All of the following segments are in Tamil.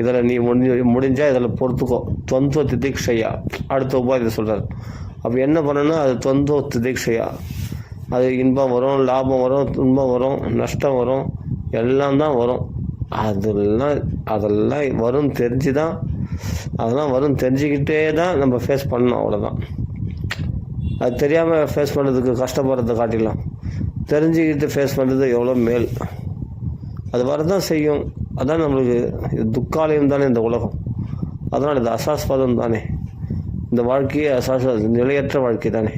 இதில் நீ முடிஞ்சால் இதில் பொறுத்துக்கோ. துவந்த திதிக்ஷையா அடுத்த உபாயத்தை சொல்கிறார். அப்போ என்ன பண்ணணும்னா அது துவந்த திதிக்ஷையா, அது இன்பம் வரும், லாபம் வரும், துன்பம் வரும், நஷ்டம் வரும், எல்லாம் தான் வரும். அதெல்லாம் வரும் தெரிஞ்சு தான், அதெல்லாம் வரும் தெரிஞ்சுக்கிட்டே தான் நம்ம ஃபேஸ் பண்ணணும். அவ்வளோதான். அது தெரியாமல் ஃபேஸ் பண்ணுறதுக்கு கஷ்டப்படுறதை காட்டிடலாம் தெரிஞ்சுக்கிட்டு ஃபேஸ் பண்ணுறது எவ்வளோ மேல். அது வரதான் செய்யும். அதான் நம்மளுக்கு இது துக்காலயம் தானே இந்த உலகம். அதனால் இது அசாஸ்பதம் தானே, இந்த வாழ்க்கையே நிலையற்ற வாழ்க்கை தானே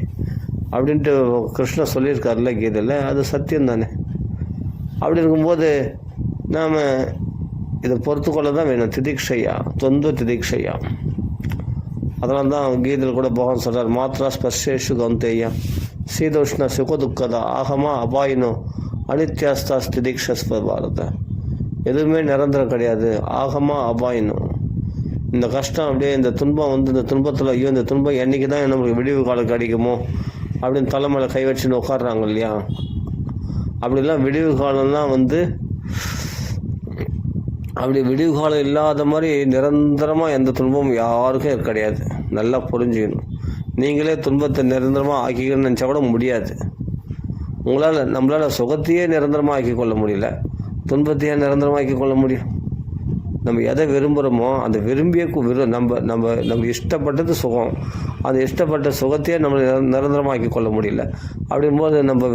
அப்படின்ட்டு கிருஷ்ணர் சொல்லியிருக்காருல்ல கீதையில். அது சத்தியம் தானே. அப்படி இருக்கும்போது நாம் இதை பொறுத்துக்கொள்ள தான் வேணும். திதிக்ஷையா, தொந்த திதிக்ஷையா. அதனால தான் கீதையில் கூட பகவான் சொல்கிறார், மாத்ரா ஸ்பர்ஷேஷு கௌந்தேயா சீதோஷ்ண சுக துக்கதா ஆகமா அபாயினோ அனித்யாஸ்தா திதிக்ஷஸ்ப பாரத. எதுவுமே நிரந்தரம் கிடையாது. ஆகமா அபாயினோ, இந்த கஷ்டம் அப்படியே இந்த துன்பம் இந்த துன்பத்தில் ஐயோ இந்த துன்பம் என்றைக்கு தான் நம்மளுக்கு விடிவு காலம் கிடைக்குமோ அப்படின்னு தலைமையில் கை வச்சுன்னு உட்காடுறாங்க இல்லையா. அப்படிலாம் விடிவு காலம்லாம் அப்படி விடிவு காலம் இல்லாத மாதிரி நிரந்தரமாக எந்த துன்பமும் யாருக்கும் கிடையாது. நல்லா புரிஞ்சுக்கணும். நீங்களே துன்பத்தை நிரந்தரமாக ஆக்கிக்கணும்னு நினச்சா கூட முடியாது. நம்மளால் சுகத்தையே நிரந்தரமாக ஆக்கி கொள்ள முடியல, துன்பத்தையே நிரந்தரமாக ஆக்கி கொள்ள முடியும். நம்ம எதை விரும்புகிறோமோ அந்த விரும்பிய நம்ம இஷ்டப்பட்டது சுகம். அந்த இஷ்டப்பட்ட சுகத்தையே நம்ம நிரந்தரமாக்கி கொள்ள முடியல. அப்படிங்கும்போது நம்ம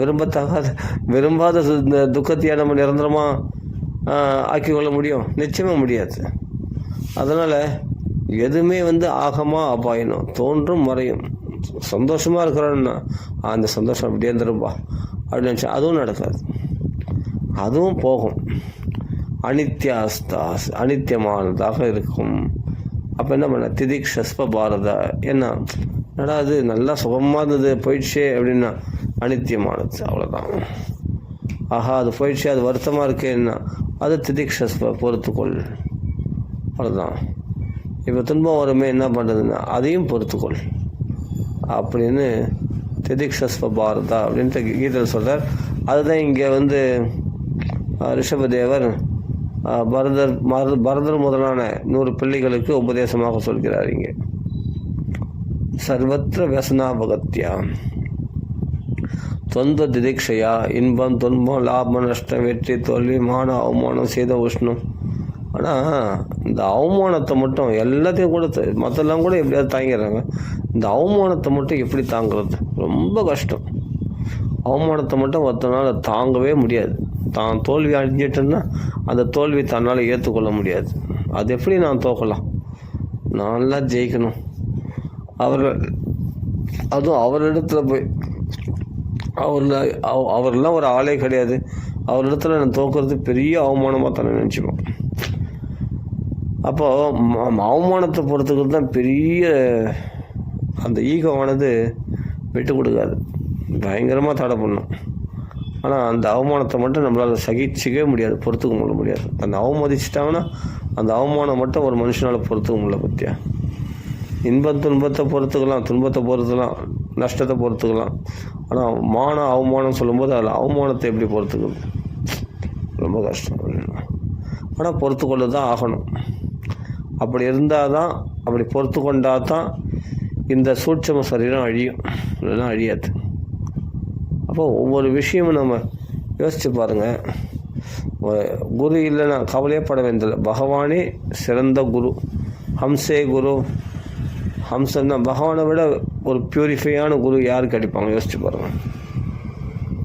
விரும்பாத இந்த துக்கத்தையே நம்ம நிரந்தரமாக ஆக்கி கொள்ள முடியும்? நிச்சயமாக முடியாது. அதனால் எதுவுமே ஆகமா அபாயணும், தோன்றும் மறையும். சந்தோஷமாக இருக்கிறோன்னா அந்த சந்தோஷம் அப்படியே இருந்துருப்பா அப்படின்னு நினச்சா அதுவும் நடக்காது, அதுவும் போகும். அனித்தியமானதாக இருக்கும். அப்போ என்ன பண்ண திதிக்ஷஸ்ப பாரத, என்னடா அது நல்லா சுகமாக இருந்தது போயிடுச்சே அப்படின்னா அனித்தியமானது, அவ்வளோதான். ஆஹா அது போயிடுச்சு, அது வருத்தமாக இருக்கேன்னா அது திதிக்ஷஸ்ப பொறுத்துக்கொள், அவ்வளோதான். இப்போ துன்பம் வருமே என்ன பண்ணுறதுன்னா அதையும் பொறுத்துக்கொள் அப்படின்னு திதிக்ஷஸ்ப பாரதா அப்படின்ட்டு கீதையில் சொல்கிறார். அதுதான் இங்கே ரிஷபதேவர் பரதர் முதலான 100 பிள்ளைகளுக்கு உபதேசமாக சொல்கிறார். இங்கே சர்வத்திர வியசனாபகத்தியா தொந்த திதிக்ஷையா, இன்பம் துன்பம் லாபம் நஷ்டம் வெற்றி தோல்வி மான அவமானம் சீத உஷ்ணம். ஆனால் இந்த அவமானத்தை மட்டும் எல்லாத்தையும் கூட மற்றெல்லாம் கூட எப்படியாவது தாங்கிடுறாங்க. இந்த அவமானத்தை மட்டும் எப்படி தாங்கிறது ரொம்ப கஷ்டம். அவமானத்தை மட்டும் ஒருத்தனால தாங்கவே முடியாது. தான் தோல்வி அடைஞ்சிட்டேன்னா அந்த தோல்வி தன்னால் ஏற்றுக்கொள்ள முடியாது. அது எப்படி நான் தோக்கலாம்? நல்லா ஜெயிக்கணும். அதுவும் அவரிடத்துல போய் அவரெல்லாம் ஒரு ஆளே கிடையாது, அவரிடத்துல நான் தோக்குறது பெரிய அவமானமாக தானே நினச்சிப்போம். அப்போது அவமானத்தை பொறுத்துக்கிறது தான் பெரிய அந்த ஈகோவானது விட்டு கொடுக்காது, பயங்கரமாக தடை பண்ணும். ஆனால் அந்த அவமானத்தை மட்டும் நம்மளால் சகிச்சிக்கவே முடியாது, பொறுத்துக்க முடியாது. அந்த அவமதிச்சிட்டாங்கன்னா அந்த அவமானம் மட்டும் ஒரு மனுஷனால் பொறுத்துக்க முடியல. பற்றியா துன்பத்தை பொறுத்துக்கலாம், துன்பத்தை பொறுத்துக்கலாம், நஷ்டத்தை பொறுத்துக்கலாம். ஆனால் அவமானம் சொல்லும்போது அதில் அவமானத்தை எப்படி பொறுத்துக்கிறது ரொம்ப கஷ்டம். ஆனால் பொறுத்து கொண்டு தான் ஆகணும். அப்படி இருந்தால் தான், அப்படி பொறுத்து கொண்டால் தான் இந்த சூட்சம சரீரம் அழியும், இல்லைன்னா அழியாது. அப்போ ஒவ்வொரு விஷயமும் நம்ம யோசித்து பாருங்கள். குரு இல்லைன்னா கவலையே பட வேண்டியதில்லை. பகவானே சிறந்த குரு, ஹம்சே குரு. ஹம்சன்னா பகவானை விட ஒரு பியூரிஃபையான குரு யாருக்கு அடிப்பாங்க? யோசிச்சு பாருங்கள்.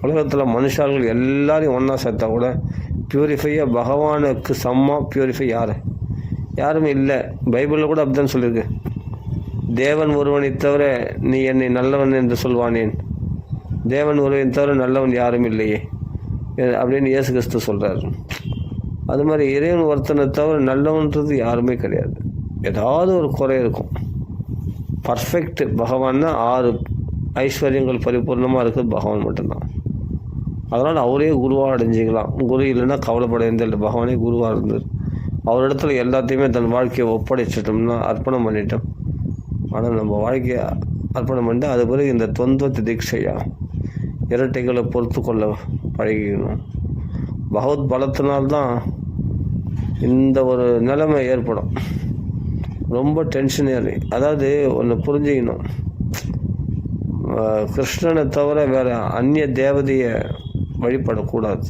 உலகத்தில் மனுஷார்கள் எல்லாரையும் ஒன்றா சேர்த்தா கூட பியூரிஃபையாக பகவானுக்கு சம்மா பியூரிஃபை யாருமே இல்லை. பைபிளில் கூட அப்படிதான் சொல்லியிருக்கு. தேவன் ஒருவனை தவிர நீ என்னை நல்லவன் என்று சொல்வானேன், தேவன் ஒருவனை தவிர நல்லவன் யாரும் இல்லையே அப்படின்னு இயேசு கிறிஸ்து சொல்கிறார். அது மாதிரி இறைவன் ஒருத்தனை தவிர நல்லவன்றது யாருமே கிடையாது. ஏதாவது ஒரு குறை இருக்கும். பர்ஃபெக்ட் பகவான்னா 6 ஐஸ்வர்யங்கள் பரிபூர்ணமாக இருக்கிறது பகவான் மட்டும்தான். அதனால் அவரே குருவாக அடைஞ்சிக்கலாம். குரு இல்லைன்னா கவலைப்பட வேண்டியதில்லை. பகவானே குருவாக இருந்தார். அவரிடத்துல எல்லாத்தையுமே தன் வாழ்க்கையை ஒப்படைச்சிட்டோம்னா, அர்ப்பணம் பண்ணிட்டோம். ஆனால் நம்ம வாழ்க்கையை அர்ப்பணம் பண்ணிட்டு அது பிறகு இந்த தொந்த திதிக்ஷையா இரட்டைகளை பொறுத்து கொள்ள பழகிக்கணும். பகவத் பலத்தினால்தான் இந்த ஒரு நிலைமை ஏற்படும். ரொம்ப டென்ஷன் ஏறி, அதாவது ஒன்று புரிஞ்சுக்கணும், கிருஷ்ணனை தவிர வேறு அந்நிய தேவதையை வழிபடக்கூடாது.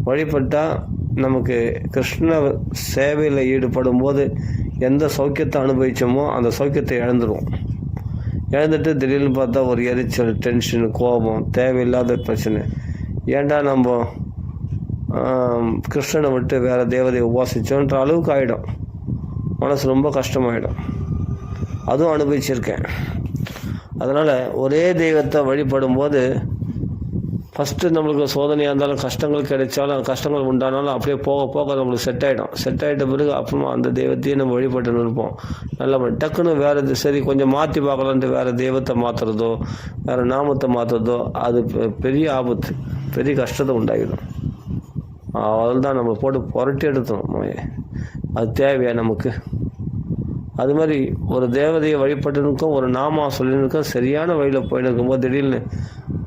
வழிபட்டால் நமக்கு கிருஷ்ண சேவையில் ஈடுபடும் போது எந்த சௌக்கியத்தை அனுபவித்தோமோ அந்த சௌக்கியத்தை இழந்துடுவோம். இழந்துட்டு திடீர்னு பார்த்தா ஒரு எரிச்சல், டென்ஷன், கோபம், தேவையில்லாத பிரச்சனை. ஏன்டா நம்ம கிருஷ்ணனை விட்டு வேறு தேவதையை உபாசித்தோன்ற அளவுக்கு ஆகிடும். மனசு ரொம்ப கஷ்டமாயிடும். அதுவும் அனுபவிச்சிருக்கேன். அதனால் ஒரே தெய்வத்தை வழிபடும் போது ஃபஸ்ட்டு நம்மளுக்கு சோதனையாக இருந்தாலும், கஷ்டங்கள் கிடைச்சாலும், கஷ்டங்கள் உண்டானாலும் அப்படியே போக போக நம்மளுக்கு செட் ஆகிட்ட பிறகு அப்புறமா அந்த தெய்வத்தையும் நம்ம வழிபட்டு இருப்போம். நல்லா டக்குன்னு வேறு சரி கொஞ்சம் மாற்றி பார்க்கலான்ட்டு வேறு தெய்வத்தை மாற்றுறதோ வேறு நாமத்தை மாற்றுறதோ அது பெரிய ஆபத்து, பெரிய கஷ்டத்தை உண்டாகிடும். அதில் தான் நம்ம போட்டு புரட்டி எடுத்தோம். அது தேவையா நமக்கு? அது மாதிரி ஒரு தேவதையை வழிபட்டுருக்கும், ஒரு நாமா சொல்லியிருக்கோம், சரியான வழியில் போயிட்டு இருக்கும்போது திடீர்னு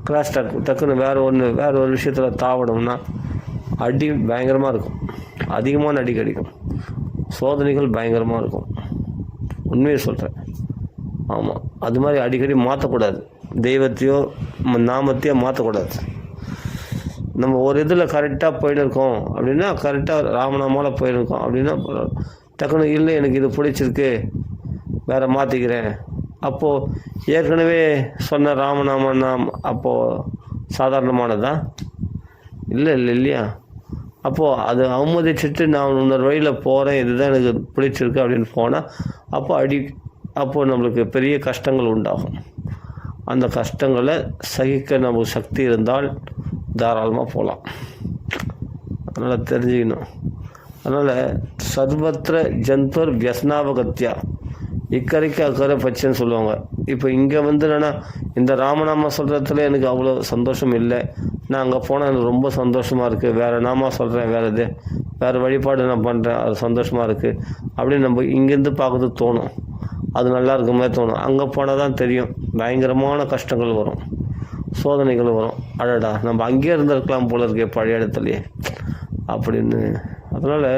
கிராஸ் டக்குன்னு வேறு ஒரு விஷயத்தில் தாவணும்னா அடி பயங்கரமாக இருக்கும். அதிகமான அடி கிடைக்கும். சோதனைகள் பயங்கரமாக இருக்கும். உண்மையை சொல்கிறேன். ஆமாம், அது மாதிரி அடிக்கடி மாற்றக்கூடாது. தெய்வத்தையோ நாமத்தையோ மாற்றக்கூடாது. நம்ம ஒரு இதில் கரெக்டாக போயிட்டு இருக்கோம் அப்படின்னா, கரெக்டாக ராமநாமாவில் போயிருக்கோம் அப்படின்னா டக்குன்னு இல்லை எனக்கு இது பிடிச்சிருக்கு வேறு மாற்றிக்கிறேன். அப்போது ஏற்கனவே சொன்ன ராமநாமம் அப்போது சாதாரணமானதா? இல்லையா? அப்போது அது அவமதிச்சுட்டு நான் இன்னொரு வழியில் போகிறேன், இதுதான் எனக்கு பிடிச்சிருக்கு அப்படின்னு போனால் அப்போது நம்மளுக்கு பெரிய கஷ்டங்கள் உண்டாகும். அந்த கஷ்டங்களை சகிக்க நமக்கு சக்தி இருந்தால் தாராளமாக போகலாம். அதனால் தெரிஞ்சுக்கணும். அதனால் சர்வத்திர ஜந்தோர் வியசனாவகத்தியா இக்கரைக்கு அக்கறை பச்சைன்னு சொல்லுவாங்க. இப்போ இங்கே என்னென்னா இந்த ராமநாமா சொல்கிறதுல எனக்கு அவ்வளோ சந்தோஷம் இல்லை. நான் அங்கே போனால் எனக்கு ரொம்ப சந்தோஷமாக இருக்குது. வேறு நாமா சொல்கிறேன், வேறு வழிபாடு நான் பண்ணுறேன், அது சந்தோஷமாக இருக்குது அப்படின்னு நம்ம இங்கேருந்து பார்க்கறதுக்கு தோணும். அது நல்லா இருக்க மாதிரி தோணும். அங்கே போனால் தான் தெரியும் பயங்கரமான கஷ்டங்கள் வரும், சோதனைகள் வரும். அடடா நம்ம அங்கேயே இருந்திருக்கலாம் போல இருக்கே பழைய இடத்துலையே அப்படின்னு. அதனால்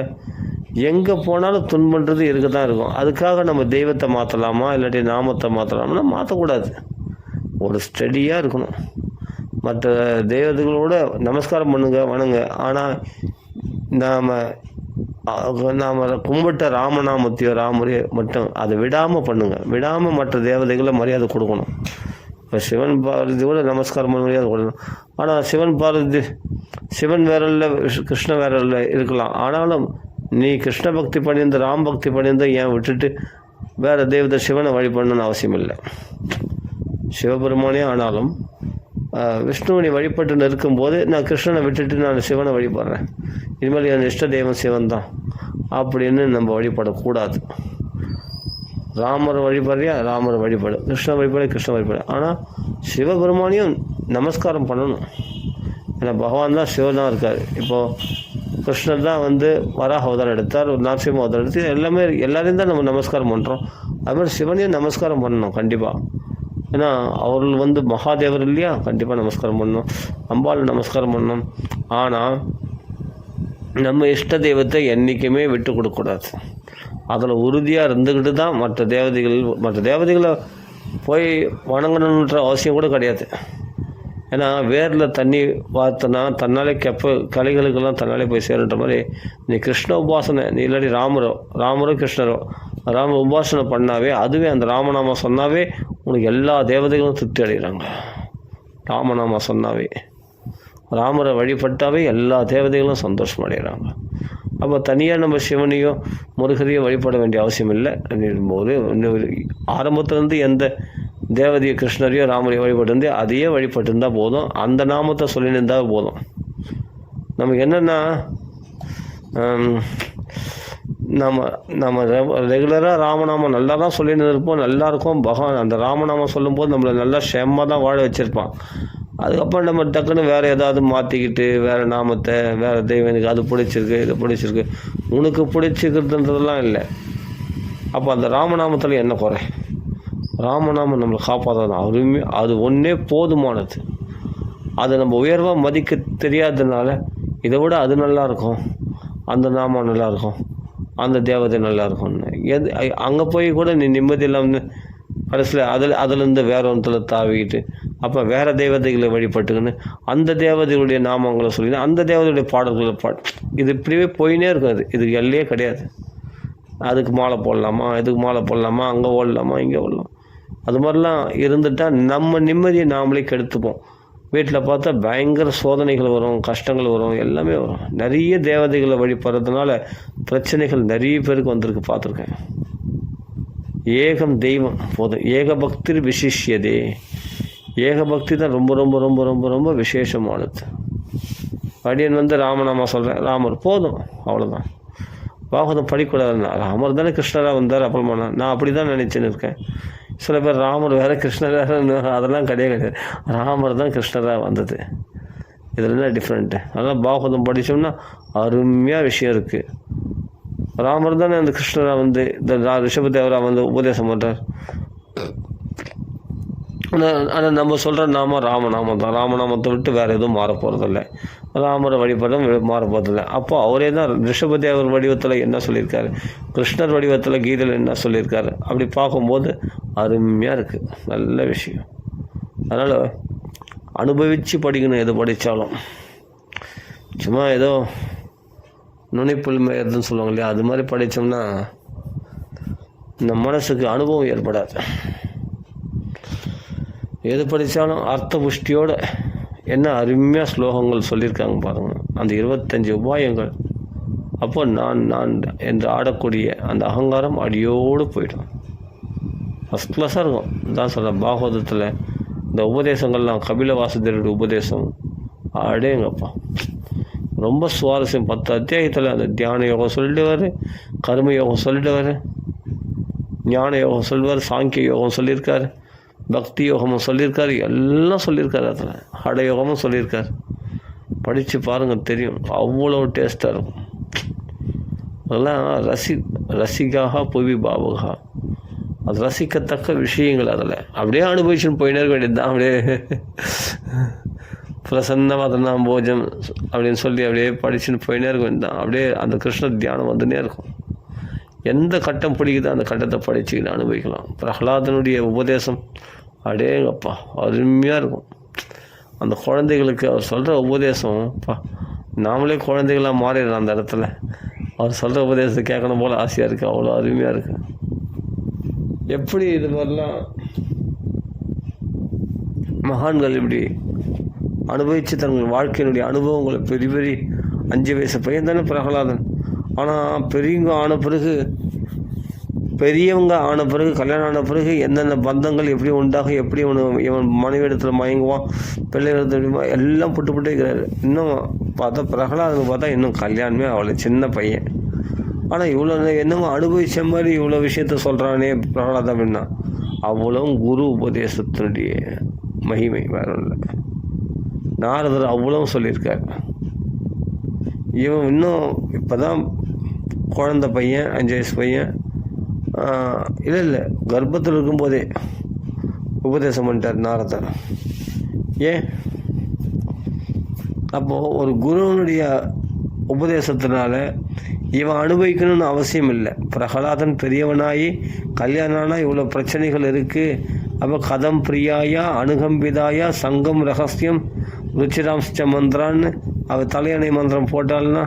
எங்கே போனாலும் துன்பன்றது இருக்க தான் இருக்கும். அதுக்காக நம்ம தெய்வத்தை மாற்றலாமா இல்லாட்டி நாமத்தை மாற்றலாம்னா மாற்றக்கூடாது. ஒரு ஸ்டடியாக இருக்கணும். மற்ற தெய்வங்களோட நமஸ்காரம் வணங்க. ஆனால் நாம் கும்பிட்ட ராமநாமத்தையோ ராமரையோ மட்டும் அதை விடாமல் விடாமல் மற்ற தேவதைகளை மரியாதை கொடுக்கணும். இப்போ சிவன் பார்வதி கூட நமஸ்காரம் பண்ண மரியாதை கொடுக்கணும். ஆனால் சிவன் வேற இல்லை, கிருஷ்ண வேற இல்லை இருக்கலாம். ஆனாலும் நீ கிருஷ்ண பக்தி பண்ணியிருந்த ராம் பக்தி பண்ணியிருந்த ஏன் விட்டுட்டு வேறு தெய்வத்தை சிவனை வழிபடணும்னு அவசியம் இல்லை. சிவபெருமானே ஆனாலும் விஷ்ணுவை வழிபட்டு இருக்கும்போது நான் கிருஷ்ணனை விட்டுட்டு நான் சிவனை வழிபடுறேன், இனிமேல் என் இஷ்ட தெய்வம் சிவன் தான் அப்படின்னு நம்ம வழிபடக்கூடாது. ராமர் வழிபடுறியா ராமர் வழிபாடு, கிருஷ்ண வழிபாடு கிருஷ்ண வழிபாடு. ஆனால் சிவபெருமானையும் நமஸ்காரம் பண்ணணும். ஏன்னா பகவான் தான் சிவனாக இருக்கார். இப்போது கிருஷ்ணர் தான் வராக அவதாரம் எடுத்தார், நரசிம்ம அவதாரம் எடுத்து எல்லாரையும் தான் நம்ம நமஸ்காரம் பண்ணுறோம். அதுமாதிரி சிவனையும் நமஸ்காரம் பண்ணணும் கண்டிப்பாக. ஏன்னா அவர்கள் மகாதேவர் இல்லையா, கண்டிப்பாக நமஸ்காரம் பண்ணணும். அம்பாள் நமஸ்காரம் பண்ணணும். ஆனால் நம்ம இஷ்ட தெய்வத்தை என்றைக்குமே விட்டு கொடுக்கக்கூடாது. அதில் உறுதியாக இருந்துக்கிட்டு தான் மற்ற தேவதைகளை போய் வணங்கணுன்ற அவசியம் கூட கிடையாது. ஏன்னா வேரில் தண்ணி பார்த்தனா தன்னாலே கலைகளுக்கெல்லாம் தன்னாலே போய் சேருன்ற மாதிரி நீ கிருஷ்ண உபாசனை, நீ இல்லாட்டி ராமரோ கிருஷ்ணரோ ராம உபாசனை பண்ணாவே அதுவே அந்த ராமநாமா சொன்னாவே உனக்கு எல்லா தேவதைகளும் திருப்தி அடைகிறாங்க. ராமநாமா சொன்னாவே, ராமரை வழிபட்டாவே எல்லா தேவதைகளும் சந்தோஷம் அடைகிறாங்க. அப்போ தனியாக நம்ம சிவனையோ முருகரையோ வழிபட வேண்டிய அவசியம் இல்லை. ஒரு ஆரம்பத்துலேருந்து எந்த தேவதையோ கிருஷ்ணரையோ ராமரையோ வழிபட்டு அதையே வழிபட்டு இருந்தால் போதும். அந்த நாமத்தை சொல்லிட்டு இருந்தால் போதும். நமக்கு என்னென்னா நம்ம ரெகுலராக ராமநாமம் நல்லா தான் சொல்லிட்டு இருப்போம், நல்லா இருக்கும். பகவான் அந்த ராமநாமம் சொல்லும்போது நம்மளை நல்லா க்ஷேமமாக தான் வாழ வச்சுருப்பான். அதுக்கப்புறம் நம்ம டக்குன்னு வேறு ஏதாவது மாற்றிக்கிட்டு வேறு நாமத்தை வேறு தெய்வம் எனக்கு அது பிடிச்சிருக்கு இது பிடிச்சிருக்கு உனக்கு பிடிச்சிக்கிறதுன்றதெல்லாம் இல்லை. அப்போ அந்த ராமநாமத்தில் என்ன குறை? ராமநாமம் நம்மளை காப்பாற்றணும். அருமையாக அது ஒன்றே போதுமானது. அதை நம்ம உயர்வாக மதிக்க தெரியாததுனால இதை விட அது நல்லா இருக்கும் அந்த நாமம் நல்லாயிருக்கும், அந்த தேவதை நல்லாயிருக்கும்னு. அங்கே போய் கூட நீ நிம்மதி இல்லாமல் கடைசியில் அதுலேருந்து வேற ஒன்றத்தில் தாவிக்கிட்டு அப்போ வேறு தெய்வதைகளை வழிபட்டுக்கின்னு அந்த தேவதைகளுடைய நாமங்களை சொல்லி அந்த தேவதையுடைய பாடல்களை இது இப்படியே போயினே இருக்காது. இதுக்கு எல்லையே கிடையாது. அதுக்கு மாலை போடலாமா, இதுக்கு மாலை போடலாமா, அங்கே ஓடலாமா, இங்கே ஓடலாம். அது மாதிரிலாம் இருந்துட்டால் நம்ம நிம்மதியை நாமளே கெடுத்துப்போம். வீட்டில் பார்த்தா பயங்கர சோதனைகள் வரும், கஷ்டங்கள் வரும், எல்லாமே வரும். நிறைய தேவதைகளை வழிபடுறதுனால பிரச்சனைகள் நிறைய பேருக்கு வந்திருக்கு, பார்த்துருக்கேன். ஏகம் தெய்வம் போதும். ஏக பக்தி விசிஷ்யதே. ஏக பக்தி தான் ரொம்ப ரொம்ப ரொம்ப ரொம்ப ரொம்ப விசேஷமானது. அடியன் ராமநாமா சொல்கிறேன், ராமர் போதும், அவ்வளோதான். பாகவதம் படிக்கூடாதுன்னா ராமர் தானே கிருஷ்ணராக வந்தார், அப்புறமா நான் அப்படி தான் நினச்சின்னு இருக்கேன். சில பேர் ராமர் வேறு கிருஷ்ணர் வேறு, அதெல்லாம் கிடையாது. ராமர் தான் கிருஷ்ணராக வந்தது. இதில் என்ன டிஃப்ரெண்ட்டு? அதெல்லாம் பாகவதம் படித்தோம்னா அருமையாக விஷயம் இருக்குது. ராமர் தானே அந்த கிருஷ்ணராக வந்து இந்த ரிஷபதேவராக வந்து உபதேசம் பண்ணுறார். ஆனால் நம்ம சொல்கிற நாம ராமநாமம் தான். ராமநாமத்தை விட்டு வேறு எதுவும் மாற போகிறதில்ல. ராமரை வழிபடம் மாற போகிறதில்ல. அப்போ அவரே தான் ரிஷபதேவர் வடிவத்தில் என்ன சொல்லியிருக்காரு, கிருஷ்ணர் வடிவத்தில் கீதையில் என்ன சொல்லியிருக்காரு, அப்படி பார்க்கும்போது அருமையாக இருக்குது. நல்ல விஷயம். அதனால் அனுபவித்து படிக்கணும். எது படித்தாலும் சும்மா ஏதோ நுனிப்புல் மேயறதுன்னு சொல்லுவாங்க இல்லையா, அது மாதிரி படித்தோம்னா இந்த மனசுக்கு அனுபவம் ஏற்படாது. எது படித்தாலும் அர்த்த புஷ்டியோடு என்ன அருமையாக ஸ்லோகங்கள் சொல்லியிருக்காங்க பாருங்கள். அந்த 25 உபாயங்கள். அப்போ நான் நான் என்று ஆடக்கூடிய அந்த அகங்காரம் அடியோடு போயிடும். ஃபஸ்ட் கிளாஸாக இருக்கும். தான் சொல்கிறேன், பாகவதத்தில் இந்த உபதேசங்கள்லாம் கபில வாசுதேவருடைய உபதேசம் அடேங்கப்பா ரொம்ப சுவாரஸ்யம். 10 அத்தியாயத்தில் அந்த தியான யோகம் சொல்லிடுவார், கர்ம யோகம் சொல்லிடுவார், ஞான யோகம் சொல்லுவார், சாங்கிய யோகம் சொல்லியிருக்காரு, பக்தி யோகமும் சொல்லியிருக்காரு, எல்லாம் சொல்லியிருக்காரு. அதில் ஹட யோகமும் சொல்லியிருக்காரு. படித்து பாருங்கள், தெரியும். அவ்வளோ டேஸ்ட்டாக இருக்கும். அதெல்லாம் ரசிகாக புவி பாவகா. அது ரசிக்கத்தக்க விஷயங்கள். அதில் அப்படியே அனுபவிச்சுன்னு போயினே இருக்க வேண்டியது தான். அப்படியே பிரசன்னமாக போஜம் அப்படின்னு சொல்லி அப்படியே படிச்சுன்னு போயினே இருக்க வேண்டியது தான். அப்படியே அந்த கிருஷ்ண தியானம் வந்துனே இருக்கும். எந்த கட்டம் பிடிக்குதோ அந்த கட்டத்தை படிச்சுக்கிட்டு அனுபவிக்கலாம். பிரகலாதனுடைய உபதேசம் அடேங்கப்பா அருமையாக இருக்கும். அந்த குழந்தைகளுக்கு அவர் சொல்கிற உபதேசம் நாமளே குழந்தைகளாக மாறிடுறோம் அந்த இடத்துல. அவர் சொல்கிற உபதேசத்தை கேட்கணும் போல் ஆசையாக இருக்குது. அவ்வளோ அருமையாக இருக்குது. எப்படி இது மாதிரிலாம் மகான்கள் இப்படி அனுபவித்து தங்கள் வாழ்க்கையினுடைய அனுபவங்களை பெரிய பெரிய 5 வயசு பையன் தானே பிரகலாதன். ஆனால் பெரியவங்க ஆன பிறகு கல்யாணம் ஆன பிறகு எந்தெந்த பந்தங்கள் எப்படி உண்டாகும், எப்படி இவன் மனைவி இடத்துல மயங்குவான், பிள்ளை இடத்துல எல்லாம் புட்டு வைக்கிறாரு. இன்னும் பார்த்தா பிரகலாதனுக்கு பார்த்தா இன்னும் கல்யாணமே அவ்வளோ சின்ன பையன். ஆனால் இவ்வளோ என்னமோ அனுபவித்த மாதிரி இவ்வளோ விஷயத்த சொல்கிறானே பிரகலாதன் அப்படின்னா அவ்வளோ குரு உபதேசத்தினுடைய மகிமை வேற இல்லை. நாரதர் அவ்வளோ சொல்லியிருக்காரு. இவன் இன்னும் இப்போ தான் குழந்த பையன், 5 வயசு பையன். இல்லை கர்ப்பத்தில் இருக்கும்போதே உபதேசம் பண்ணிட்டார் நாரதர். ஏன்? அப்போது ஒரு குருவனுடைய உபதேசத்தினால இவன் அனுபவிக்கணும்னு அவசியம் இல்லை. பிரகலாதன் பெரியவனாகி கல்யாணம்னா இவ்வளோ பிரச்சனைகள் இருக்குது. அப்போ கதம் பிரியாயா அனுகம்பிதாயா சங்கம் ரகசியம் ருச்சிராம்ஸ்ட மந்திரான்னு அவள் தலையணை மந்திரம் போட்டாள்னா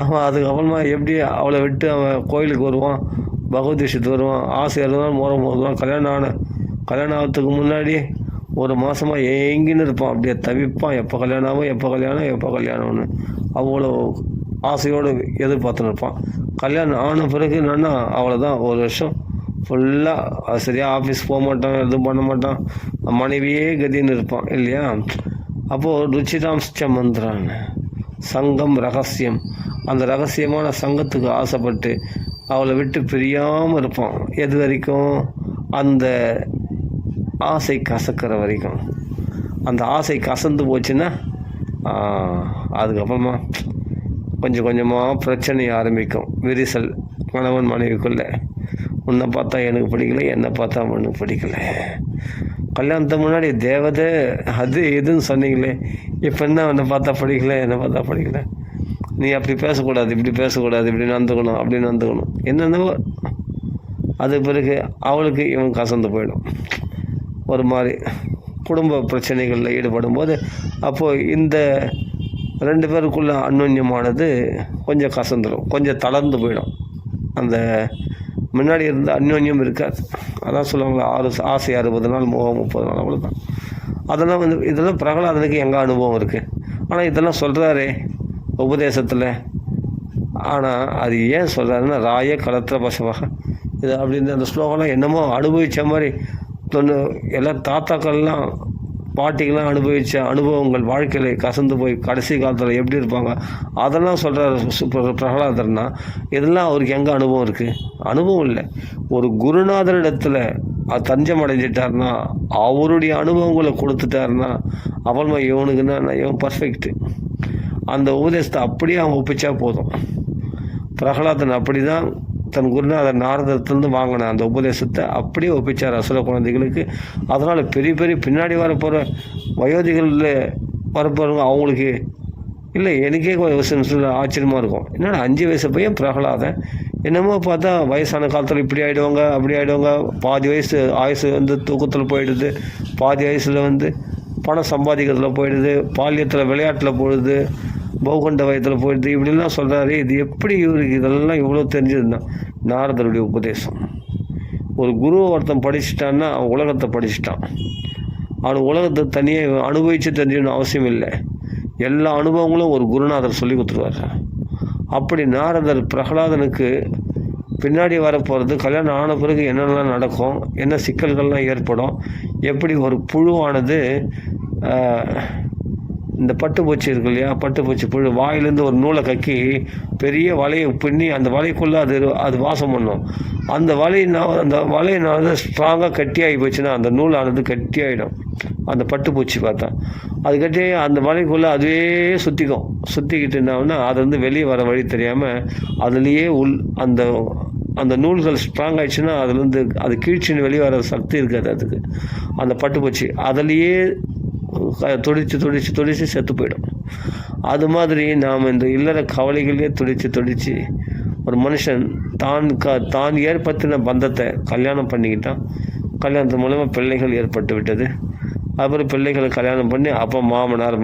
அவன் அதுக்கப்புறமா எப்படி அவளை விட்டு அவன் கோயிலுக்கு வருவான், பகவத் விஷயத்துக்கு வருவான், ஆசை இருந்தாலும் மோரம் வருவான். கல்யாணம் ஆகிறதுக்கு முன்னாடி ஒரு மாதமாக எங்கின்னு இருப்பான், அப்படியே தவிப்பான். எப்போ கல்யாணம்னு அவ்வளோ ஆசையோடு எதிர்பார்த்துன்னு இருப்பான். கல்யாணம் ஆன பிறகு என்னன்னா அவ்வளோதான், ஒரு வருஷம் ஃபுல்லாக சரியாக ஆஃபீஸ் போக மாட்டான், எதுவும் பண்ண மாட்டான், மனைவியே கதின்னு இருப்பான் இல்லையா. அப்போது ருச்சிராம்ஸ்ட மந்திரான்னு சங்கம் ரகசியம், அந்த ரகசியமான சங்கத்துக்கு ஆசைப்பட்டு அவளை விட்டு பிரியாமல் இருப்பான். எது வரைக்கும்? அந்த ஆசை கசக்கிற வரைக்கும். அந்த ஆசை கசந்து போச்சுன்னா அதுக்கப்புறமா கொஞ்சம் கொஞ்சமாக பிரச்சனை ஆரம்பிக்கும். விரிசல் கணவன் மனைவிக்குள்ளே. உன்னை பார்த்தா எனக்கு பிடிக்கல, என்னை பார்த்தா அவனுக்கு பிடிக்கல. கல்யாணத்துக்கு முன்னாடி தேவதை அது எதுன்னு சொன்னீங்களே, இப்போ என்ன என்னை பார்த்தா பிடிக்கல, என்னை பார்த்தா பிடிக்கல. நீ அப்படி பேசக்கூடாது, இப்படி பேசக்கூடாது, இப்படி நடந்துக்கணும், அப்படி நடந்துக்கணும், என்னென்னவோ. அது பிறகு அவளுக்கு இவன் கசந்து போயிடும். ஒரு மாதிரி குடும்ப பிரச்சனைகளில் ஈடுபடும் போது அப்போது இந்த 2 பேருக்குள்ள அந்யோன்யமானது கொஞ்சம் கசந்துடும், கொஞ்சம் தளர்ந்து போயிடும். அந்த முன்னாடி இருந்த அந்யோன்யம் இருக்காது. அதான் சொல்லுவாங்களா, ஆசை 60 நாள், மோகம் 30 நாள், அவ்வளோதான். அதெல்லாம் இதெல்லாம் பிரகலாதனுக்கு எங்கே அனுபவம் இருக்குது. ஆனால் இதெல்லாம் சொல்கிறாரே உபதேசத்தில். ஆனால் அது ஏன் சொல்கிறாருன்னா, ராய கலத்திர பசவாக இது அப்படின்னு அந்த ஸ்லோகம்லாம் என்னமோ அனுபவித்த மாதிரி எல்லாம் தாத்தாக்கள்லாம் பாட்டிகள்லாம் அனுபவித்த அனுபவங்கள் வாழ்க்கையில் கசந்து போய் கடைசி காலத்தில் எப்படி இருப்பாங்க அதெல்லாம் சொல்கிறார் பிரகலாதர்னா. இதெல்லாம் அவருக்கு எங்கே அனுபவம் இருக்குது? அனுபவம் இல்லை. ஒரு குருநாதரிடத்தில் தஞ்சம் அடைஞ்சிட்டாருன்னா, அவருடைய அனுபவங்களை கொடுத்துட்டாருன்னா, அப்புறமா இவனுக்குன்னா இவன் பர்ஃபெக்ட்டு. அந்த உபதேசத்தை அப்படியே அவன் ஒப்பிச்சா போதும். பிரகலாதன் அப்படி தான் தன் குருநாதர் நாரதத்திலிருந்து வாங்கின அந்த உபதேசத்தை அப்படியே ஒப்பிச்சார் அசுர குழந்தைகளுக்கு. அதனால் பெரிய பெரிய பின்னாடி வரப்போகிற வயோதிகளில் வரப்போகிறவங்க அவங்களுக்கு இல்லை, எனக்கே கொஞ்சம் ஆச்சரியமாக இருக்கும். என்னடா 5 வயசு பையன் பிரகலாதன் என்னமோ பார்த்தா வயசான காலத்தில் இப்படி ஆகிடுவாங்க, அப்படி ஆகிடுவாங்க. பாதி வயசு ஆயுசு தூக்கத்தில் போயிடுது, பாதி வயசில் பணம் சம்பாதிக்கிறதுல போயிடுது, பாலியத்தில் விளையாட்டில் போயிடுது, பௌகண்ட வயத்தில் போயிடுது, இப்படிலாம் சொல்கிறாரு. இது எப்படி இவருக்கு இதெல்லாம் இவ்வளோ தெரிஞ்சதுன்னா நாரதருடைய உபதேசம். ஒரு குரு ஒருத்தன் படிச்சுட்டான்னா அவன் உலகத்தை படிச்சுட்டான். அவன் உலகத்தை தனியாக அனுபவித்து தெரிஞ்சுக்கணும் அவசியம் இல்லை. எல்லா அனுபவங்களும் ஒரு குருநாதர் சொல்லி கொடுத்துருவார். அப்படி நாரதர் பிரகலாதனுக்கு பின்னாடி வரப்போகிறது, கல்யாணம் ஆன பிறகு என்னென்னலாம் நடக்கும், என்ன சிக்கல்கள்லாம் ஏற்படும், எப்படி ஒரு புழுவானது இந்த பட்டுப்பூச்சி இருக்கு இல்லையா, பட்டுப்பூச்சி புழு வாயிலேருந்து ஒரு நூலை கக்கி பெரிய வலையை பின்னி அந்த வலைக்குள்ளே அது வாசம் பண்ணும். அந்த வலையினால ஸ்ட்ராங்காக கட்டியாகி போச்சுன்னா அந்த நூலானது கட்டியாகிடும். அந்த பட்டுப்பூச்சி பார்த்தா அது கட்டியே அந்த வலைக்குள்ளே அதுவே சுற்றிக்கிட்டு என்னாகுன்னா அது வெளியே வர வழி தெரியாமல் அதுலேயே அந்த நூல்கள் ஸ்ட்ராங் ஆகிடுச்சுன்னா அதுலேருந்து அது கீழ்ச்சின்னு வெளியே வர சக்தி இருக்காது அதுக்கு. அந்த பட்டுப்பூச்சி அதிலேயே துடிச்சு செத்து போயிடும். அது மாதிரி நாம் இந்த இல்லற கவலைகளே துடிச்சு ஒரு மனுஷன் தான் ஏற்படுத்தின பந்தத்தை கல்யாணம் பண்ணிக்கிட்டான். கல்யாணத்து மூலமாக பிள்ளைகள் ஏற்பட்டு விட்டது. அப்புறம் பிள்ளைகளை கல்யாணம் பண்ணி அப்போ மாமனார்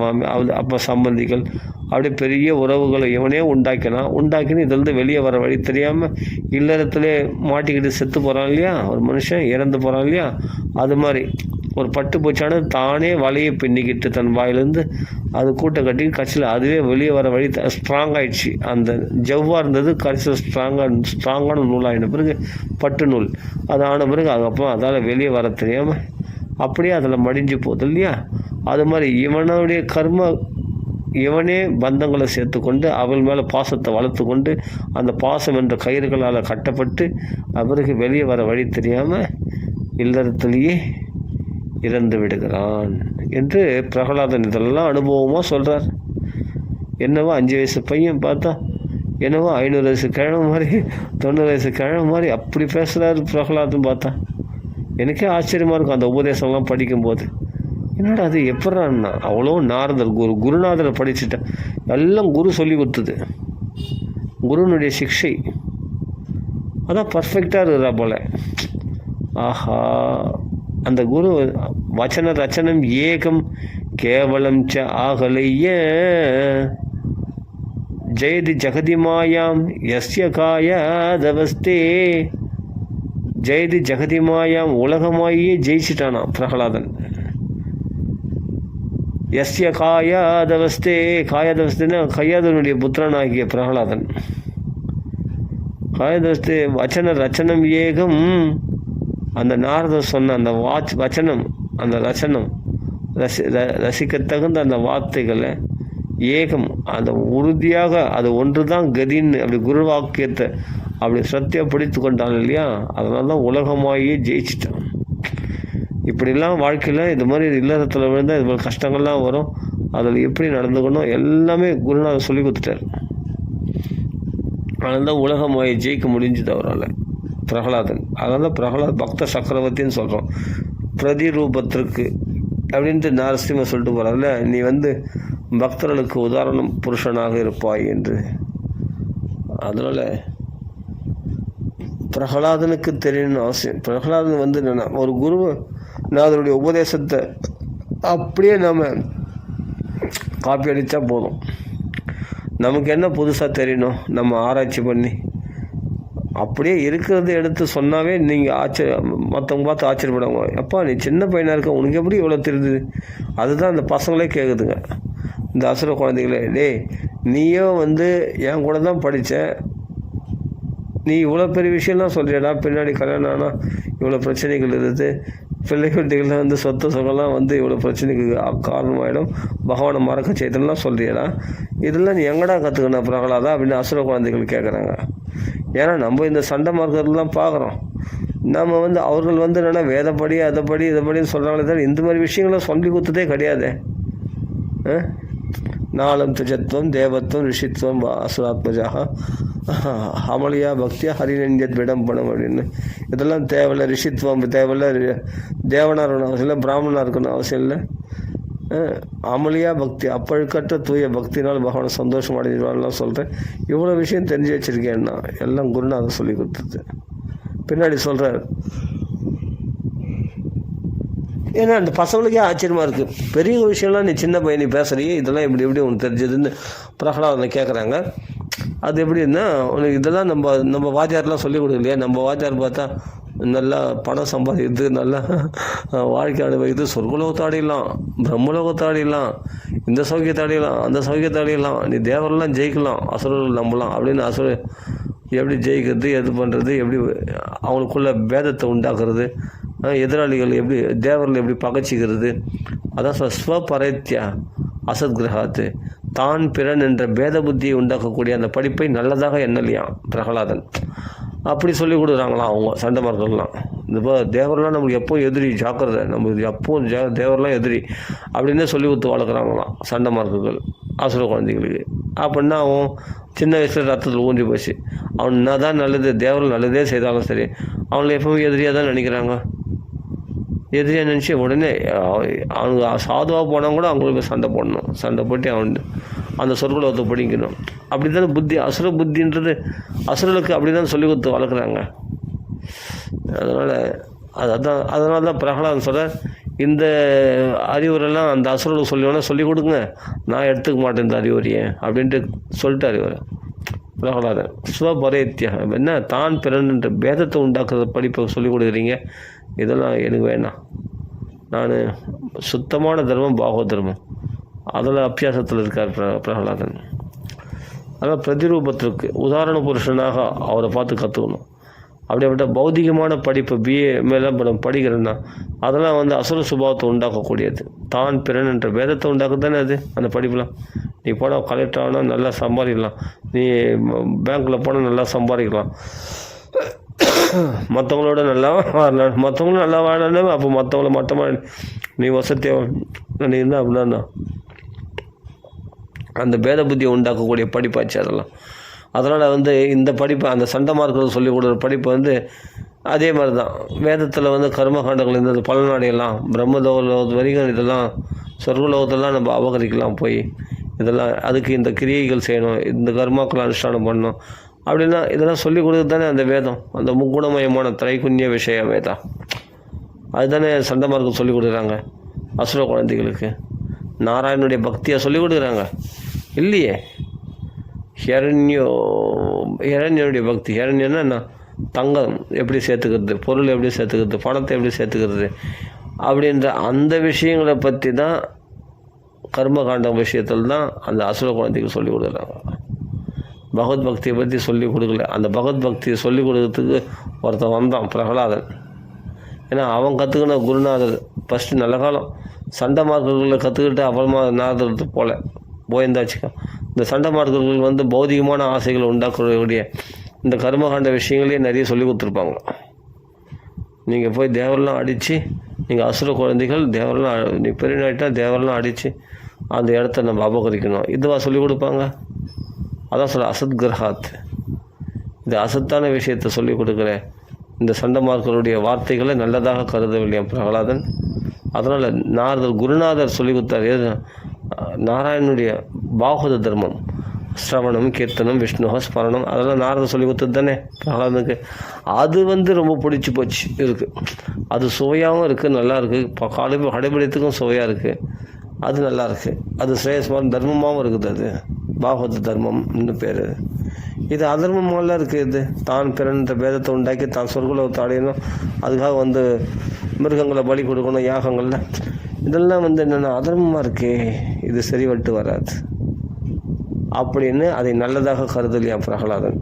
அப்போ சம்பந்திகள் அப்படியே பெரிய உறவுகளை இவனே உண்டாக்கினு இதிலிருந்து வெளியே வர வழி தெரியாமல் இல்லறத்துலேயே மாட்டிக்கிட்டு செத்து போகிறான் இல்லையா, ஒரு மனுஷன் இறந்து போகிறான் இல்லையா. அது மாதிரி ஒரு பட்டுப்பூச்சானது தானே வலையை பின்னிக்கிட்டு தன் வாயிலேருந்து அது கூட்டை கட்டி கட்சியில் அதுவே வெளியே வர வழி ஸ்ட்ராங் ஆகிடுச்சு. அந்த ஜவ்வாக இருந்தது கடைசியில் ஸ்ட்ராங்கான நூலாகின பிறகு பட்டு நூல் அது ஆன பிறகு அதுக்கப்புறம் அதால் வெளியே வர தெரியாமல் அப்படியே அதில் மடிஞ்சு போகுது இல்லையா. அது மாதிரி இவனுடைய இவனே பந்தங்களை சேர்த்துக்கொண்டு அவள் மேலே பாசத்தை வளர்த்து கொண்டு அந்த பாசம் என்ற கயிறுகளால் கட்டப்பட்டு அவருக்கு வெளியே வர வழி தெரியாமல் இல்லறத்திலேயே இறந்து விடுகிறான் என்று பிரகலாதன் இதெல்லாம் அனுபவமாக சொல்கிறார். என்னவோ 5 வயசு பையன் பார்த்தா என்னவோ 500 வயசு கிழமை மாதிரி 90 வயசு கிழமை மாதிரி அப்படி பேசுகிறாரு பிரகலாதன். பார்த்தா எனக்கே ஆச்சரியமாக இருக்கும் அந்த உபதேசம்லாம் படிக்கும்போது. என்னடா அது எப்படான்னா அவ்வளோ நாரதர் குருநாதரை படிச்சுட்டேன். எல்லாம் குரு சொல்லி கொடுத்தது, குருனுடைய சிக்ஷை. அதான் பர்ஃபெக்டாக இருக்கிறா போல. ஆஹா, அந்த குரு வச்சன ரச்சனம் ஏகம் கேவலம் ச ஆகலைய ஜெயதி ஜெகதிமாயாம் யஸ்ய காயாதவஸ்தே. ஜெயதி ஜெகதிமாயாம் உலகமாயே ஜெயிச்சிட்டானாம் பிரகலாதன். யஸ்ய காயாதவஸ்தே, காயாதவஸ்தேன்னா கையாதவனுடைய புத்திரனாகிய பிரகலாதன். காயாதவஸ்தே வச்சன ரச்சனம் ஏகம், அந்த நாரதர் சொன்ன அந்த வச்சனம், அந்த ரச்சனம் ரசிக்க தகுந்த அந்த வார்த்தைகளை ஏகம் அந்த உறுதியாக அது ஒன்று தான் கதின்னு அப்படி குருவாக்கியத்தை அப்படி சத்தியாக பிடித்து கொண்டான் இல்லையா. அதனால தான் உலகமாயே ஜெயிச்சிட்டான். இப்படிலாம் வாழ்க்கையில் இது மாதிரி இல்லறத்தில் விழுந்தால் இது மாதிரி கஷ்டங்கள்லாம் வரும். அதில் எப்படி நடந்துக்கணும் எல்லாமே குருநாதர் சொல்லி கொடுத்துட்டார். அதனால தான் உலகமாயை ஜெயிக்க முடிஞ்சுது அவரால் பிரகலாதன். அதனால தான் பிரகலாத் பக்த சக்கரவர்த்தின்னு சொல்கிறோம். பிரதிரூபத்திற்கு அப்படின்ட்டு நாரசிம்ம சொல்லிட்டு போகிறார்ல, நீ பக்தர்களுக்கு உதாரணம் புருஷனாக இருப்பாய் என்று. அதனால் பிரகலாதனுக்கு தெரியணும்னு அவசியம். பிரகலாதன் வந்து என்னென்னா, ஒரு குருவை அதனுடைய உபதேசத்தை அப்படியே நாம் காப்பி அடித்தா போதும். நமக்கு என்ன புதுசாக தெரியணும், நம்ம ஆராய்ச்சி பண்ணி அப்படியே இருக்கிறத எடுத்து சொன்னாவே நீங்கள் மற்றவங்க பார்த்து ஆச்சரியப்படுவாங்க. அப்பா நீ சின்ன பையனாக இருக்க, உனக்கு எப்படி இவ்வளோ தெரியுது? அதுதான் அந்த பசங்களே கேட்குதுங்க, இந்த அசுர குழந்தைகளே. டேய், நீயும் வந்து என் கூட தான் படித்த, நீ இவ்வளோ பெரிய விஷயம்லாம் சொல்கிறியடா. பின்னாடி கல்யாணம் ஆனால் இவ்வளோ பிரச்சனைகள் இருக்குது, பிள்ளை குட்டிகள்லாம் வந்து சொத்து சொகெல்லாம் வந்து இவ்வளோ பிரச்சனைக்கு காரணமாயிடும், பகவானை மறக்க செய்தெல்லாம் சொல்கிறியடா. இதெல்லாம் நீ எங்கடா கற்றுக்கணும் பிரகலாதா அப்படின்னு அசுர குழந்தைகள் கேட்குறாங்க. ஏன்னா நம்ம இந்த சண்டை மார்க்கெல்லாம் பார்க்குறோம். நம்ம வந்து அவர்கள் வந்து என்னென்னா வேதப்படி அதைப்படி இதைப்படின்னு சொல்கிறாங்களே தவிர இந்த மாதிரி விஷயங்கள்லாம் சொல்லி கொடுத்ததே கிடையாது. நாளம் துஜத்துவம் தேவத்துவம் ரிஷித்துவம் அசுராத்மஜாக அமளியா பக்தியா ஹரிநஞ்சத் விடம்பணம் அப்படின்னு. இதெல்லாம் தேவையில்லை. ரிஷித்துவம் தேவையில்லை, தேவனாக இருக்கணும் அவசியம் இல்லை, பிராமணனாக இருக்கணும் அவசியம் இல்லை. அமளியா பக்தி, அப்பழுக்கற்ற தூய பக்தினால் பகவானை சந்தோஷம் அடைஞ்சிடுவான்லாம் சொல்கிறேன். இவ்வளோ விஷயம் தெரிஞ்சு வச்சுருக்கேன்னா எல்லாம் குருநாதர் சொல்லி கொடுத்தது. பின்னாடி சொல்கிறார். ஏன்னா அந்த பசங்களுக்கே ஆச்சரியமாக இருக்குது, பெரிய விஷயம்லாம் நீ சின்ன பையன் நீ பேசுகிறியே, இதெல்லாம் எப்படி உனக்கு தெரிஞ்சதுன்னு பிரகலாதனை கேட்குறாங்க. அது எப்படின்னா, உனக்கு இதெல்லாம் நம்ம வாத்தியார்லாம் சொல்லிக் கொடுக்கலையா? நம்ம வாத்தியார் பார்த்தா நல்லா பணம் சம்பாதிக்கிறது, நல்லா வாழ்க்கை அனுபவிக்கிறது, சொர்க்கலோகத்தை அடையலாம், பிரம்மலோகத்தை அடையலாம், இந்த சௌக்கியத்தை அடையலாம், அந்த சௌக்கியத்தை அடையலாம், நீ தேவரெல்லாம் ஜெயிக்கலாம், அசுரர்கள் நம்பலாம் அப்படின்னு. அசுரர் எப்படி ஜெயிக்கிறது, எது பண்ணுறது, எப்படி அவங்களுக்குள்ள பேதத்தை உண்டாக்குறது, எதிராளிகள் எப்படி, தேவர்கள் எப்படி பகைச்சிக்கிறது, அதான் ஸ்வபரைத்யா அசத்கிரகாத்து, தான் பிறன் என்ற பேத புத்தியை உண்டாக்கக்கூடிய அந்த படிப்பை நல்லதாக எண்ணலையாம் பிரகலாதன். அப்படி சொல்லி கொடுக்குறாங்களாம் அவங்க சண்டை மார்க்கெல்லாம். இந்த தேவரெலாம் நம்மளுக்கு எப்போ எதிரி, ஜாக்கிரதை, நம்மளுக்கு எப்போ தேவரெலாம் எதிரி அப்படின்னே சொல்லி கொடுத்து வளர்க்குறாங்களாம் சண்டை மார்க்குகள் அசுர குழந்தைகளுக்கு. அப்படின்னா அவன் சின்ன வயசில் ரத்தத்தில் ஊன்றி போச்சு. அவன் என்ன தான் நல்லது, தேவர்கள் நல்லதே செய்தாலும் சரி, அவங்களை எப்பவும் எதிரியாக தான் நினைக்கிறாங்க. எதிரியாக நினச்சி உடனே அவனுக்கு சாதுவாக போனால் கூட அவங்களுக்கு சண்டை போடணும், சண்டை போட்டு அவன் அந்த சொற்குலத்தை படிக்கணும். அப்படி தானே புத்தி, அசுர புத்தின்றது அசுரர்களுக்கு அப்படி தான் சொல்லி கொடுத்து வளர்க்குறாங்க. அதனால தான் பிரகலாதன் சொல்ல, இந்த அறிவுரைலாம் அந்த அசுரர்களுக்கு சொல்லிவேனா சொல்லிக் கொடுங்க, நான் எடுத்துக்க மாட்டேன் இந்த அறிவுரையை அப்படின்ட்டு சொல்லிட்டு அறிவுரை பிரகலாதன். ஸ்வபரேத்தியா என்ன, தான் பிறன்ற பேதத்தை உண்டாக்குற படிப்பை சொல்லிக் கொடுக்குறீங்க, இதெல்லாம் எனக்கு வேணாம். நான் சுத்தமான தர்மம் பாகவ தர்மம் அதில் அபியாசத்தில் இருக்கார் பிரகலாதன். அதனால் பிரதிரூபத்திற்கு உதாரண புருஷனாக அவரை பார்த்து கற்றுக்கணும். அப்படிப்பட்ட பௌதிகமான படிப்பு பிஏ மேலே நம்ம படிக்கிறேன்னா அதெல்லாம் வந்து அசுர சுபாவத்தை உண்டாக்கக்கூடியது. தான் பிறன் என்ற பேதத்தை உண்டாக்க தானே அது அந்த படிப்புலாம். நீ போனால் கலெக்டர் ஆனால் நல்லா சம்பாதிக்கலாம், நீ பேங்க்கில் போனால் நல்லா சம்பாதிக்கலாம், மற்றவங்களோட நல்லா வாழலாம், மற்றவங்களும் நல்லா வாழணும். அப்போ மற்றவங்கள மட்டமாக நீ வசதியாக நீ இருந்தால் அப்படின்னா அந்த பேத புத்தியை உண்டாக்கக்கூடிய படிப்பாச்சு அதெல்லாம். அதனால் வந்து இந்த படிப்பை அந்த சண்டை மார்க்கிறது சொல்லிக் கொடுக்குற படிப்பை வந்து அதே மாதிரி தான். வேதத்தில் வந்து கர்மகாண்டங்கள் இந்த பலனடையலாம், பிரம்மலோகத்து வரைக்கும் இதெல்லாம் சொர்க்கலோகத்தெல்லாம் நம்ம அபகரிக்கலாம் போய், இதெல்லாம் அதுக்கு இந்த கிரியைகள் செய்யணும், இந்த கர்மாக்களை அனுஷ்டானம் பண்ணணும் அப்படின்னா இதெல்லாம் சொல்லிக் கொடுக்குறது தானே அந்த வேதம், அந்த முக்குணமயமான திரைகுண்ய விஷய வேதம். அதுதானே சண்டை மார்க்கம் சொல்லிக் கொடுக்குறாங்க அசுர குழந்தைகளுக்கு. நாராயணனுடைய பக்தியை சொல்லிக் கொடுக்குறாங்க இல்லையே. ஹிரண்யனுடைய பக்தி, ஹிரண்யன்னா என்ன, தங்கம் எப்படி சேர்த்துக்கிறது, பொருள் எப்படி சேர்த்துக்கிறது, பணத்தை எப்படி சேர்த்துக்கிறது அப்படின்ற அந்த விஷயங்களை பற்றி தான் கர்மகாண்டம் விஷயத்தில் தான் அந்த அசுர குழந்தைக்கு சொல்லிக் கொடுக்குறாங்க. பகவத் பக்தியை பற்றி சொல்லிக் கொடுக்கல. அந்த பகவத் பக்தியை சொல்லிக் கொடுக்கறதுக்கு ஒருத்தன் வந்தான் பிரகலாதன். ஏன்னா அவன் கற்றுக்கின குருநாதர் ஃபஸ்ட்டு நல்ல காலம் சண்டை மார்க்கர்களை கற்றுக்கிட்டு அப்புறமா நாரதத்தை போயிருந்தாச்சுக்கா. இந்த சண்டை மார்க்கர்கள் வந்து பௌதிகமான ஆசைகளை உண்டாக்கக்கூடிய இந்த கர்மகாண்ட விஷயங்களே நிறைய சொல்லி கொடுத்துருப்பாங்க. நீங்கள் போய் தேவரெலாம் அடித்து, நீங்கள் அசுர குழந்தைகள் தேவரெலாம் நீ பெரிய நாயிட்டா தேவரெலாம் அடித்து அந்த இடத்த நம்ம அபகரிக்கணும், இதுவா சொல்லிக் கொடுப்பாங்க? அதான் சொல்ல அசத்கிரகாத், இந்த அசத்தான விஷயத்தை சொல்லிக் கொடுக்குற இந்த சண்டை மார்க்கருடைய வார்த்தைகளை நல்லதாக கருதவில்லையா பிரகலாதன். அதனால் குருநாதர் சொல்லி கொடுத்தார். நாராயணனுடைய பாகவத தர்மம், சிரவணம், கீர்த்தனம், விஷ்ணு ஸ்மரணம், அதெல்லாம் நாரத சொல்லி கொடுத்தது தானே பிரகலாதனுக்கு. அது ரொம்ப பிடிச்சி போச்சு இருக்குது. அது சுவையாகவும் இருக்குது, நல்லா இருக்குது, கடைபிடித்துக்கும் சுவையாக இருக்குது, அது நல்லா இருக்குது. அது ஸ்ரேயஸ்மான தர்மமாகவும் இருக்குது. அது பாகவத தர்மம்னு பேர். இது அதர்மமாகலாம் இருக்குது. இது தான் பிறன்ற பேதத்தை உண்டாக்கி தான் சொர்க்கலோகத்தை அடையணும், அதுக்காக மிருகங்களை பலி கொடுக்கணும் யாகங்களில், இதெல்லாம் என்னென்னா அதர்மமாக இருக்கே, இது சரிபட்டு வராது அப்படின்னு அதை நல்லதாக கருதலையா பிரகலாதன்.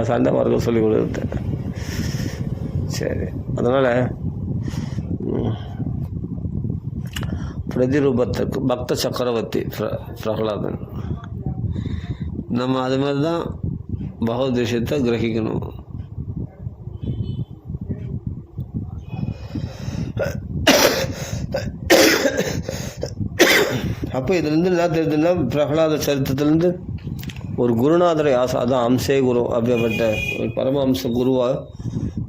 சண்டை மார்க்கம் சொல்லி கொடுத்தேன். சரி, அதனால் பிரதிரூபத்திற்கு பக்த சக்கரவர்த்தி பிரகலாதன். நம்ம அது மாதிரி தான் பகவத் விஷயத்தை கிரகிக்கணும். அப்போ இதுலேருந்து என்ன தெரியுதுன்னா, பிரகலாத சரித்திரத்துலேருந்து ஒரு குருநாதரை அதான் அம்சே குரு அப்படிப்பட்ட ஒரு பரமஹம்ச குருவா.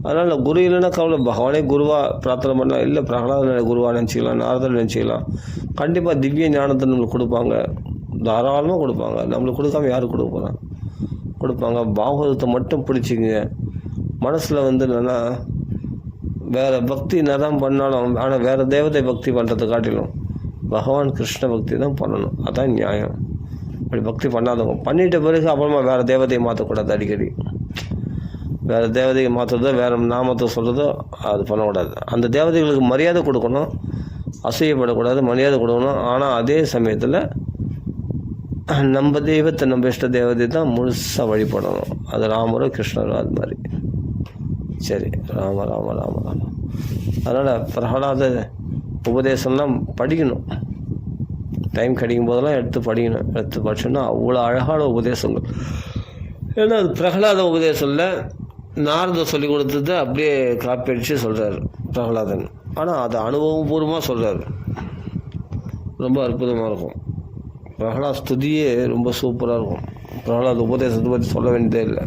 அதனால் குரு இல்லைன்னா கவலை, பகவானே குருவாக பிரார்த்தனை பண்ணலாம். இல்லை பிரகலாத குருவாக நினச்சிக்கலாம், நாரதர் நினச்சிக்கலாம். கண்டிப்பாக திவ்ய ஞானத்தை நம்மளுக்கு கொடுப்பாங்க, தாராளமாக கொடுப்பாங்க. நம்மளுக்கு கொடுக்காம யாரும் கொடுக்க போகிறாங்க? கொடுப்பாங்க. பாகவதத்தை மட்டும் பிடிச்சிங்க. மனசில் என்னென்னா வேறு பக்தி என்னதான் பண்ணாலும், ஆனால் வேறு தேவதை பக்தி பண்ணுறதை காட்டிலும் பகவான் கிருஷ்ண பக்தி தான் பண்ணணும். அதான் நியாயம். அப்படி பக்தி பண்ணாதவங்க பண்ணிட்ட பிறகு அப்புறமா வேறு தேவதையை மாற்றக்கூடாது. அடிக்கடி வேறு தேவதையை மாற்றுறதோ வேறு நாமத்தை சொல்கிறதோ அது பண்ணக்கூடாது. அந்த தேவதைகளுக்கு மரியாதை கொடுக்கணும், அசூயப்படக்கூடாது, மரியாதை கொடுக்கணும். ஆனால் அதே சமயத்தில் நம்ம தெய்வத்தை, நம்ம இஷ்ட தேவதை தான் முழுசாக வழிபடணும். அது ராமரோ கிருஷ்ணரோ அது மாதிரி. சரி, ராம ராம ராம ராம. அதனால் பிரகலாத உபதேசம்லாம் படிக்கணும். டைம் கிடைக்கும் போதெல்லாம் எடுத்து படிக்கணும். எடுத்து படிச்சோன்னா அவ்வளோ அழகான உபதேசங்கள். ஏன்னா அது பிரகலாத உபதேசம் இல்லை, நாரத சொல்லி கொடுத்தது அப்படியே காப்பி அடித்து சொல்கிறார் பிரகலாதன். ஆனால் அதை அனுபவபூர்வமாக சொல்கிறார். ரொம்ப அற்புதமாக இருக்கும். பிரகலாத் ஸ்துதியே ரொம்ப சூப்பராக இருக்கும். பிரகலாத உபதேசத்தை பற்றி சொல்ல வேண்டியதே இல்லை,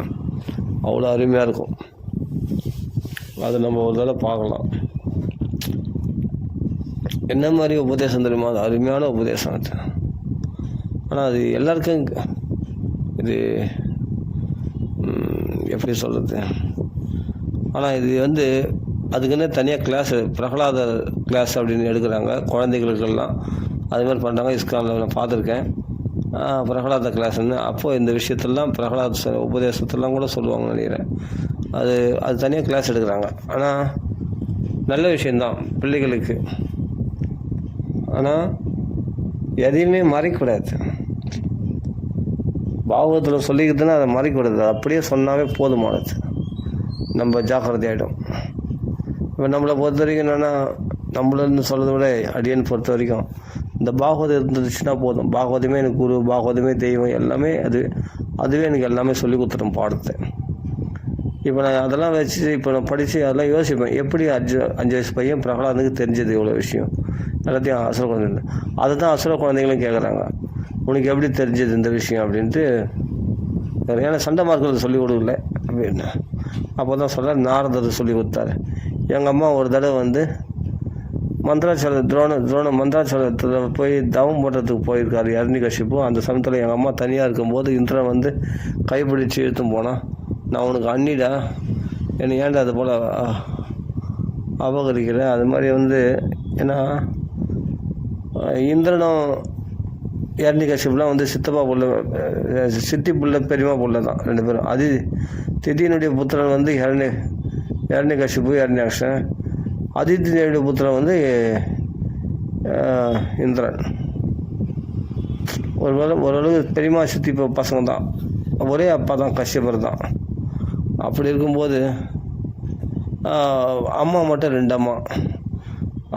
அவ்வளோ அருமையாக இருக்கும். அது நம்ம ஒரு தடவை பார்க்கலாம். என்ன மாதிரி உபதேசம் தெரியுமா? அது அருமையான உபதேசம் அது. ஆனால் அது எல்லாருக்கும் இது எப்படி சொல்கிறது? ஆனால் இது அதுக்குன்னே தனியாக கிளாஸ், பிரகலாத கிளாஸ் அப்படின்னு எடுக்கிறாங்க குழந்தைகளுக்கெல்லாம். அது மாதிரி பண்ணுறாங்க. இஸ்கானில் நான் பார்த்துருக்கேன் பிரகலாத கிளாஸ்ன்னு. அப்போது இந்த விஷயத்தெல்லாம் பிரகலாத உபதேசத்தெல்லாம் கூட சொல்லுவாங்கன்னு நினைக்கிறேன். அது தனியாக கிளாஸ் எடுக்கிறாங்க. ஆனால் நல்ல விஷயந்தான் பிள்ளைகளுக்கு. ஆனால் எதையுமே மறைக்கூடாது. பாகவத்தில் சொல்லிக்கிறதுன்னா அதை மறைக்கூடாது. அப்படியே சொன்னாவே போதுமானது. நம்ம ஜாக்கிரதையாகிடும். இப்போ நம்மளை பொறுத்த வரைக்கும் என்னென்னா, நம்மளன்னு சொல்கிறத விட அடியன் பொறுத்த வரைக்கும் இந்த பாகவதம் இருந்துச்சுன்னா போதும். பாகவதமே எனக்கு குரு, பாகவதமே தெய்வம், எல்லாமே அதுவே எனக்கு எல்லாமே சொல்லி கொடுத்துட்டோம் பாடத்தை. இப்போ நான் அதெல்லாம் வச்சு இப்போ நான் படித்து அதெல்லாம் யோசிப்பேன். எப்படி 5 வயசு பையன் பிரகலாதனுக்கு தெரிஞ்சது இவ்வளோ விஷயம் எல்லாத்தையும் அசுர குழந்தைங்க. அதை தான் அசுர குழந்தைங்களும் கேட்குறாங்க, உனக்கு எப்படி தெரிஞ்சது இந்த விஷயம் அப்படின்ட்டு. ஏன்னா சண்டை மார்க்கத்தை சொல்லிக் கொடுக்கல அப்படின்னு. அப்போ தான் சொல்கிறேன், நாரதர் சொல்லி கொடுத்தாரு. எங்கள் அம்மா ஒரு தடவை மந்திராச்சல துரோண மந்திராச்சலத்தில் போய் தவம் போடுறதுக்கு போயிருக்காரு ஹிரண்யகசிபு. அந்த சமயத்தில் எங்கள் அம்மா தனியாக இருக்கும்போது இந்திரன் கைப்பிடிச்சு இழுத்தும் போனான். நான் உனக்கு அண்ணிடா, என்னை ஏன்டா அது போல் அபகரிக்கிறேன். அது மாதிரி ஏன்னா இந்திரனும் ஹிரண்யகசிபுலாம் சித்தப்பா புள்ள, சித்தி புள்ள, பெரியமா புள்ள தான் 2 பேரும். திதியினுடைய புத்திரன் ஹிரண்யகசிபு, ஹிரண்யாக்ஷன். அதித்தியுடைய புத்திரன் இந்திரன். ஓரளவு பெரியமா சித்தி பசங்க தான், ஒரே அப்பா தான், கஷ்யபர் தான். அப்படி இருக்கும்போது அம்மா மட்டும் 2 அம்மா,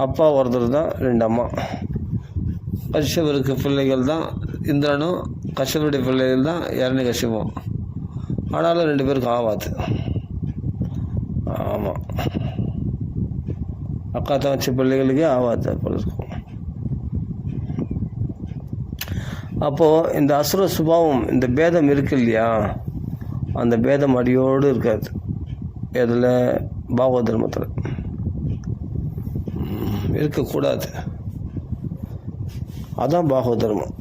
அப்பா ஒருத்தர் தான், 2 அம்மா. கஷ்யபருக்கு பிள்ளைகள் தான் இந்திரனும், கஷ்யபருடைய பிள்ளைகள் தான் ஹிரண்யகசிபும். ஆனாலும் 2 பேருக்கு ஆகாது. ஆமாம், அக்கா தங்கச்சி பிள்ளைகளுக்கே ஆகாது போல இருக்கும். அப்போது இந்த அசுர சுபாவம், இந்த பேதம் இருக்கு இல்லையா, அந்த பேதம் அடியோடு இருக்காது. இதில் பாகவத தர்மத்தில் இருக்கக்கூடாது. அதான் பாகவத தர்மம்.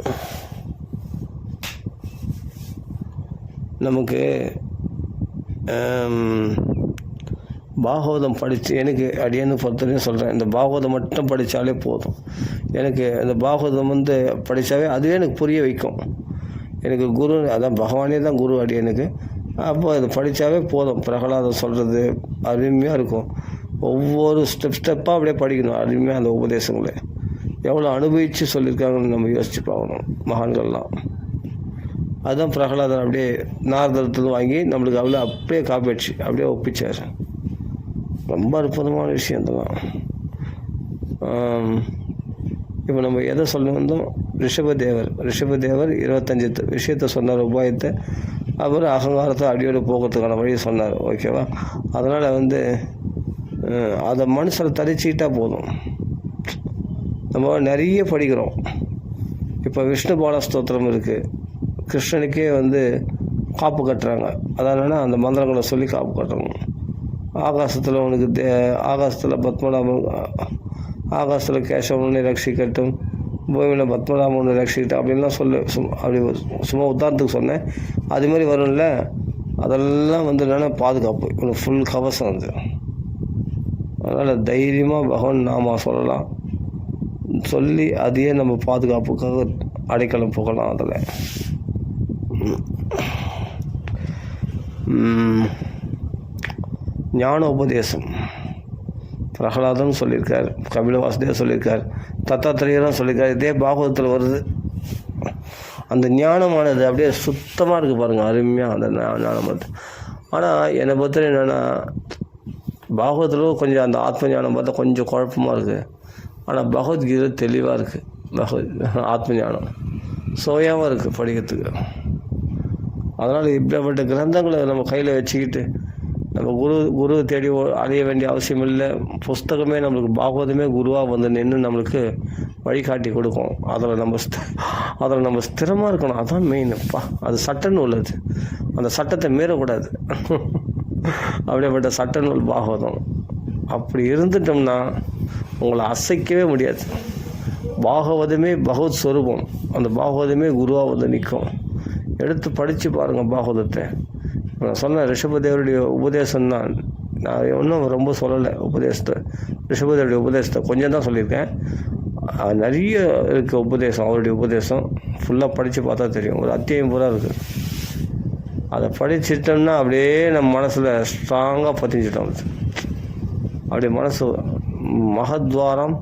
நமக்கு பாகவதம் படித்து எனக்கு அடியேன்னு பொறுத்தவரையும் சொல்கிறேன், இந்த பாகவதம் மட்டும் படித்தாலே போதும். எனக்கு இந்த பாகவதம் படித்தாவே அதுவே எனக்கு புரிய வைக்கும். எனக்கு குரு, அதான் பகவானே தான் குரு அடியேனுக்கு. அப்போ அது படித்தாவே போதும். பிரகலாதம் சொல்கிறது அருமையாக இருக்கும். ஒவ்வொரு ஸ்டெப்பாக அப்படியே படிக்கணும். அருமையாக அந்த உபதேசங்களை எவ்வளோ அனுபவித்து சொல்லியிருக்காங்கன்னு நம்ம யோசித்து பார்க்கணும் மகான்கள்லாம். அதுதான் பிரகலாதன் அப்படியே நாரதத்தில் வாங்கி நம்மளுக்கு அவ்வளோ அப்படியே காப்பி அடிச்சு அப்படியே ஒப்பிச்சார். ரொம்ப அற்புதமான விஷயம் தான். இப்போ நம்ம எதை சொல்ல வந்தோம்? ரிஷபதேவர் 25 விஷயத்தை சொன்னார், உபாயத்தை. அப்புறம் அகங்காரத்தை அடியோடு போகிறதுக்கான வழியை சொன்னார். ஓகேவா? அதனால் அதை மனசில் தரிச்சிக்கிட்டா போதும். நம்ம நிறைய படிக்கிறோம். இப்போ விஷ்ணு பாலஸ்தோத்திரம் இருக்குது. கிருஷ்ணனுக்கே காப்பு கட்டுறாங்க. அதனால அந்த மந்திரங்களை சொல்லி காப்பு கட்டுறாங்க. ஆகாசத்தில் உனக்கு ஆகாசத்தில் பத்மநாபன், ஆகாசத்தில் கேசவனை ரட்சிக்கட்டும், பூமியில் பத்மநாபனை ரட்சிக்கட்டும் அப்படின்லாம் அப்படி சும்மா உதாரணத்துக்கு சொன்னேன். அதுமாதிரி வரும்ல, அதெல்லாம் என்னென்னா பாதுகாப்பு. இவனுக்கு ஃபுல் கவசம் அதனால் தைரியமாக பகவான் நாம சொல்லலாம். சொல்லி அதையே நம்ம பாதுகாப்புக்காக அடைக்கலம் போகலாம். அதில் ஞான உபதேசம் பிரகலாதன் சொல்லியிருக்கார், கபில வாசுதேவர் சொல்லியிருக்கார், தத்தாத்திரேயரும் சொல்லியிருக்கார். இதே பாகவதத்தில் வருது. அந்த ஞானமானது அப்படியே சுத்தமாக இருக்குது பாருங்கள், அருமையாக அந்த ஞானம் வருது. ஆனால் என்னை பொறுத்தவரை என்னென்னா, பாகவதத்தில் கொஞ்சம் அந்த ஆத்ம ஞானம் பார்த்தா கொஞ்சம் குழப்பமாக இருக்குது. ஆனால் பகவத்கீதை தெளிவாக இருக்குது. ஆத்ம ஞானம் சுவையாகவும் இருக்குது படிக்கிறதுக்கு. அதனால் இப்படிப்பட்ட கிரந்தங்களை நம்ம கையில் வச்சுக்கிட்டு நம்ம குரு தேடி அலைய வேண்டிய அவசியம் இல்லை. புஸ்தகமே நம்மளுக்கு பாகவதமே குருவாக நின்று நம்மளுக்கு வழிகாட்டி கொடுக்கும். அதில் நம்ம ஸ்திரமாக இருக்கணும். அதான் மெயின்ப்பா. அது சட்ட நூல். அந்த சட்டத்தை மீறக்கூடாது. அப்படியேப்பட்ட சட்ட நூல் பாகவதம். அப்படி இருந்துட்டோம்னா உங்களை அசைக்கவே முடியாது. பாகவதமே பகவத் ஸ்வரூபம். அந்த பாகவதமே குருவாக நிற்கும். எடுத்து படித்து பாருங்கள் பாகவதத்தை. நான் சொன்ன ரிஷபதேவருடைய உபதேசம் தான். நான் இன்னும் ரொம்ப சொல்லலை உபதேசத்தை. ரிஷபதேவருடைய உபதேசத்தை கொஞ்சம் தான் சொல்லியிருக்கேன். நிறைய இருக்குது உபதேசம். அவருடைய உபதேசம் ஃபுல்லாக படித்து பார்த்தா தெரியும். ஒரு அத்தியாயம் பூரா இருக்குது. அதை படிச்சிட்டோம்னா அப்படியே நம்ம மனசில் ஸ்ட்ராங்காக பதிஞ்சிட்டோம். அப்படியே மனசு மகத்வாரம்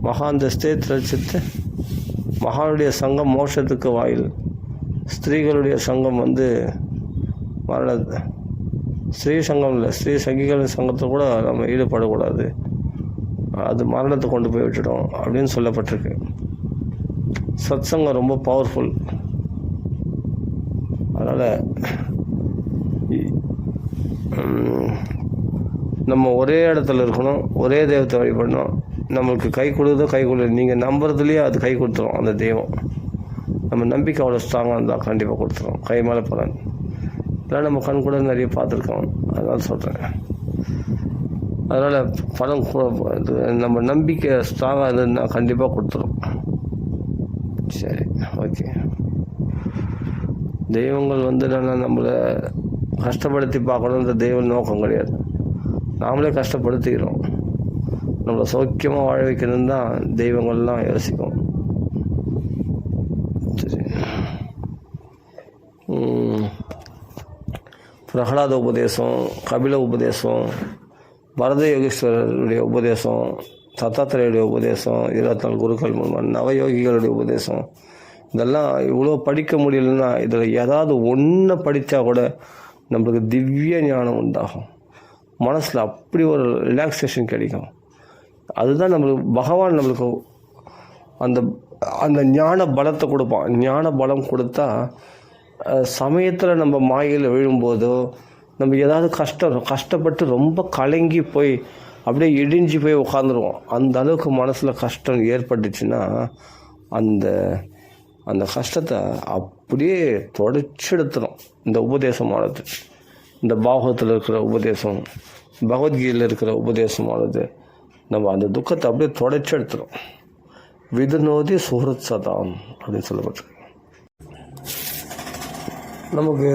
மகாந்தஸ்தே திரட்சித்து, மகானுடைய சங்கம் மோட்சத்துக்கு வாயில், ஸ்திரீகளுடைய சங்கம் மரண, ஸ்ரீ சங்கம் இல்லை, ஸ்ரீ சங்கிகள் சங்கத்தை கூட நம்ம ஈடுபடக்கூடாது, அது மரணத்தை கொண்டு போய் விட்டுடும் அப்படின்னு சொல்லப்பட்டிருக்கு. சத் சங்கம் ரொம்ப பவர்ஃபுல். அதனால் நம்ம ஒரே இடத்துல இருக்கணும், ஒரே தெய்வத்தை வழிபடணும். நம்மளுக்கு கை கொடுக்குதோ நீங்கள் நம்புறதுலேயே அது கை கொடுத்துரும். அந்த தெய்வம் நம்ம நம்பிக்கை அவ்வளோ ஸ்ட்ராங்காக இருந்தால் கண்டிப்பாக கொடுத்துரும். கை மேலே பலன். இதெல்லாம் நம்ம கண் கூட நிறைய பார்த்துருக்கோம். அதனால சொல்கிறேன். அதனால் பலம் நம்ம நம்பிக்கை ஸ்ட்ராங்காக இருந்ததுன்னா கண்டிப்பாக கொடுத்துரும். சரி, ஓகே. தெய்வங்கள் என்னென்னா நம்மளை கஷ்டப்படுத்தி பார்க்கணுன்ற தெய்வ நோக்கம் கிடையாது. நாமளே கஷ்டப்படுத்திக்கிறோம். நம்மளை சௌக்கியமாக வாழ வைக்கணும்னு தான் தெய்வங்கள்லாம் யோசிக்கும். சரி, பிரகலாத உபதேசம், கபில உபதேசம், பரத யோகீஸ்வரருடைய உபதேசம், தத்தாத்திரேயுடைய உபதேசம், 24 குருக்கள் மூலமாக நவயோகிகளுடைய உபதேசம், இதெல்லாம் இவ்வளோ படிக்க முடியலன்னா இதில் ஏதாவது ஒன்றை படித்தா கூட நம்மளுக்கு திவ்ய ஞானம் உண்டாகும். மனசில் அப்படி ஒரு ரிலாக்ஸேஷன் கிடைக்கும். அதுதான் பகவான் நம்மளுக்கு அந்த ஞான பலத்தை கொடுப்பான். ஞான பலம் கொடுத்தா சமயத்தில் நம்ம மாயில் விழும்போதோ, நம்ம ஏதாவது கஷ்டப்பட்டு ரொம்ப கலங்கி போய் அப்படியே இடிஞ்சு போய் உட்காந்துருவோம். அந்த அளவுக்கு மனசில் கஷ்டம் ஏற்பட்டுச்சுன்னா அந்த கஷ்டத்தை அப்படியே தொடச்செடுத்துடும் இந்த உபதேசமானது. இந்த பாகவத்தில் இருக்கிற உபதேசம், பகவத்கீதையில் இருக்கிற உபதேசமானது நம்ம அந்த துக்கத்தை அப்படியே தொடச்செடுத்துடும். விதுநோதி சுஹ்ருத் சதாம் அப்படின்னு சொல்லப்பட்டிருக்கு. நமக்கு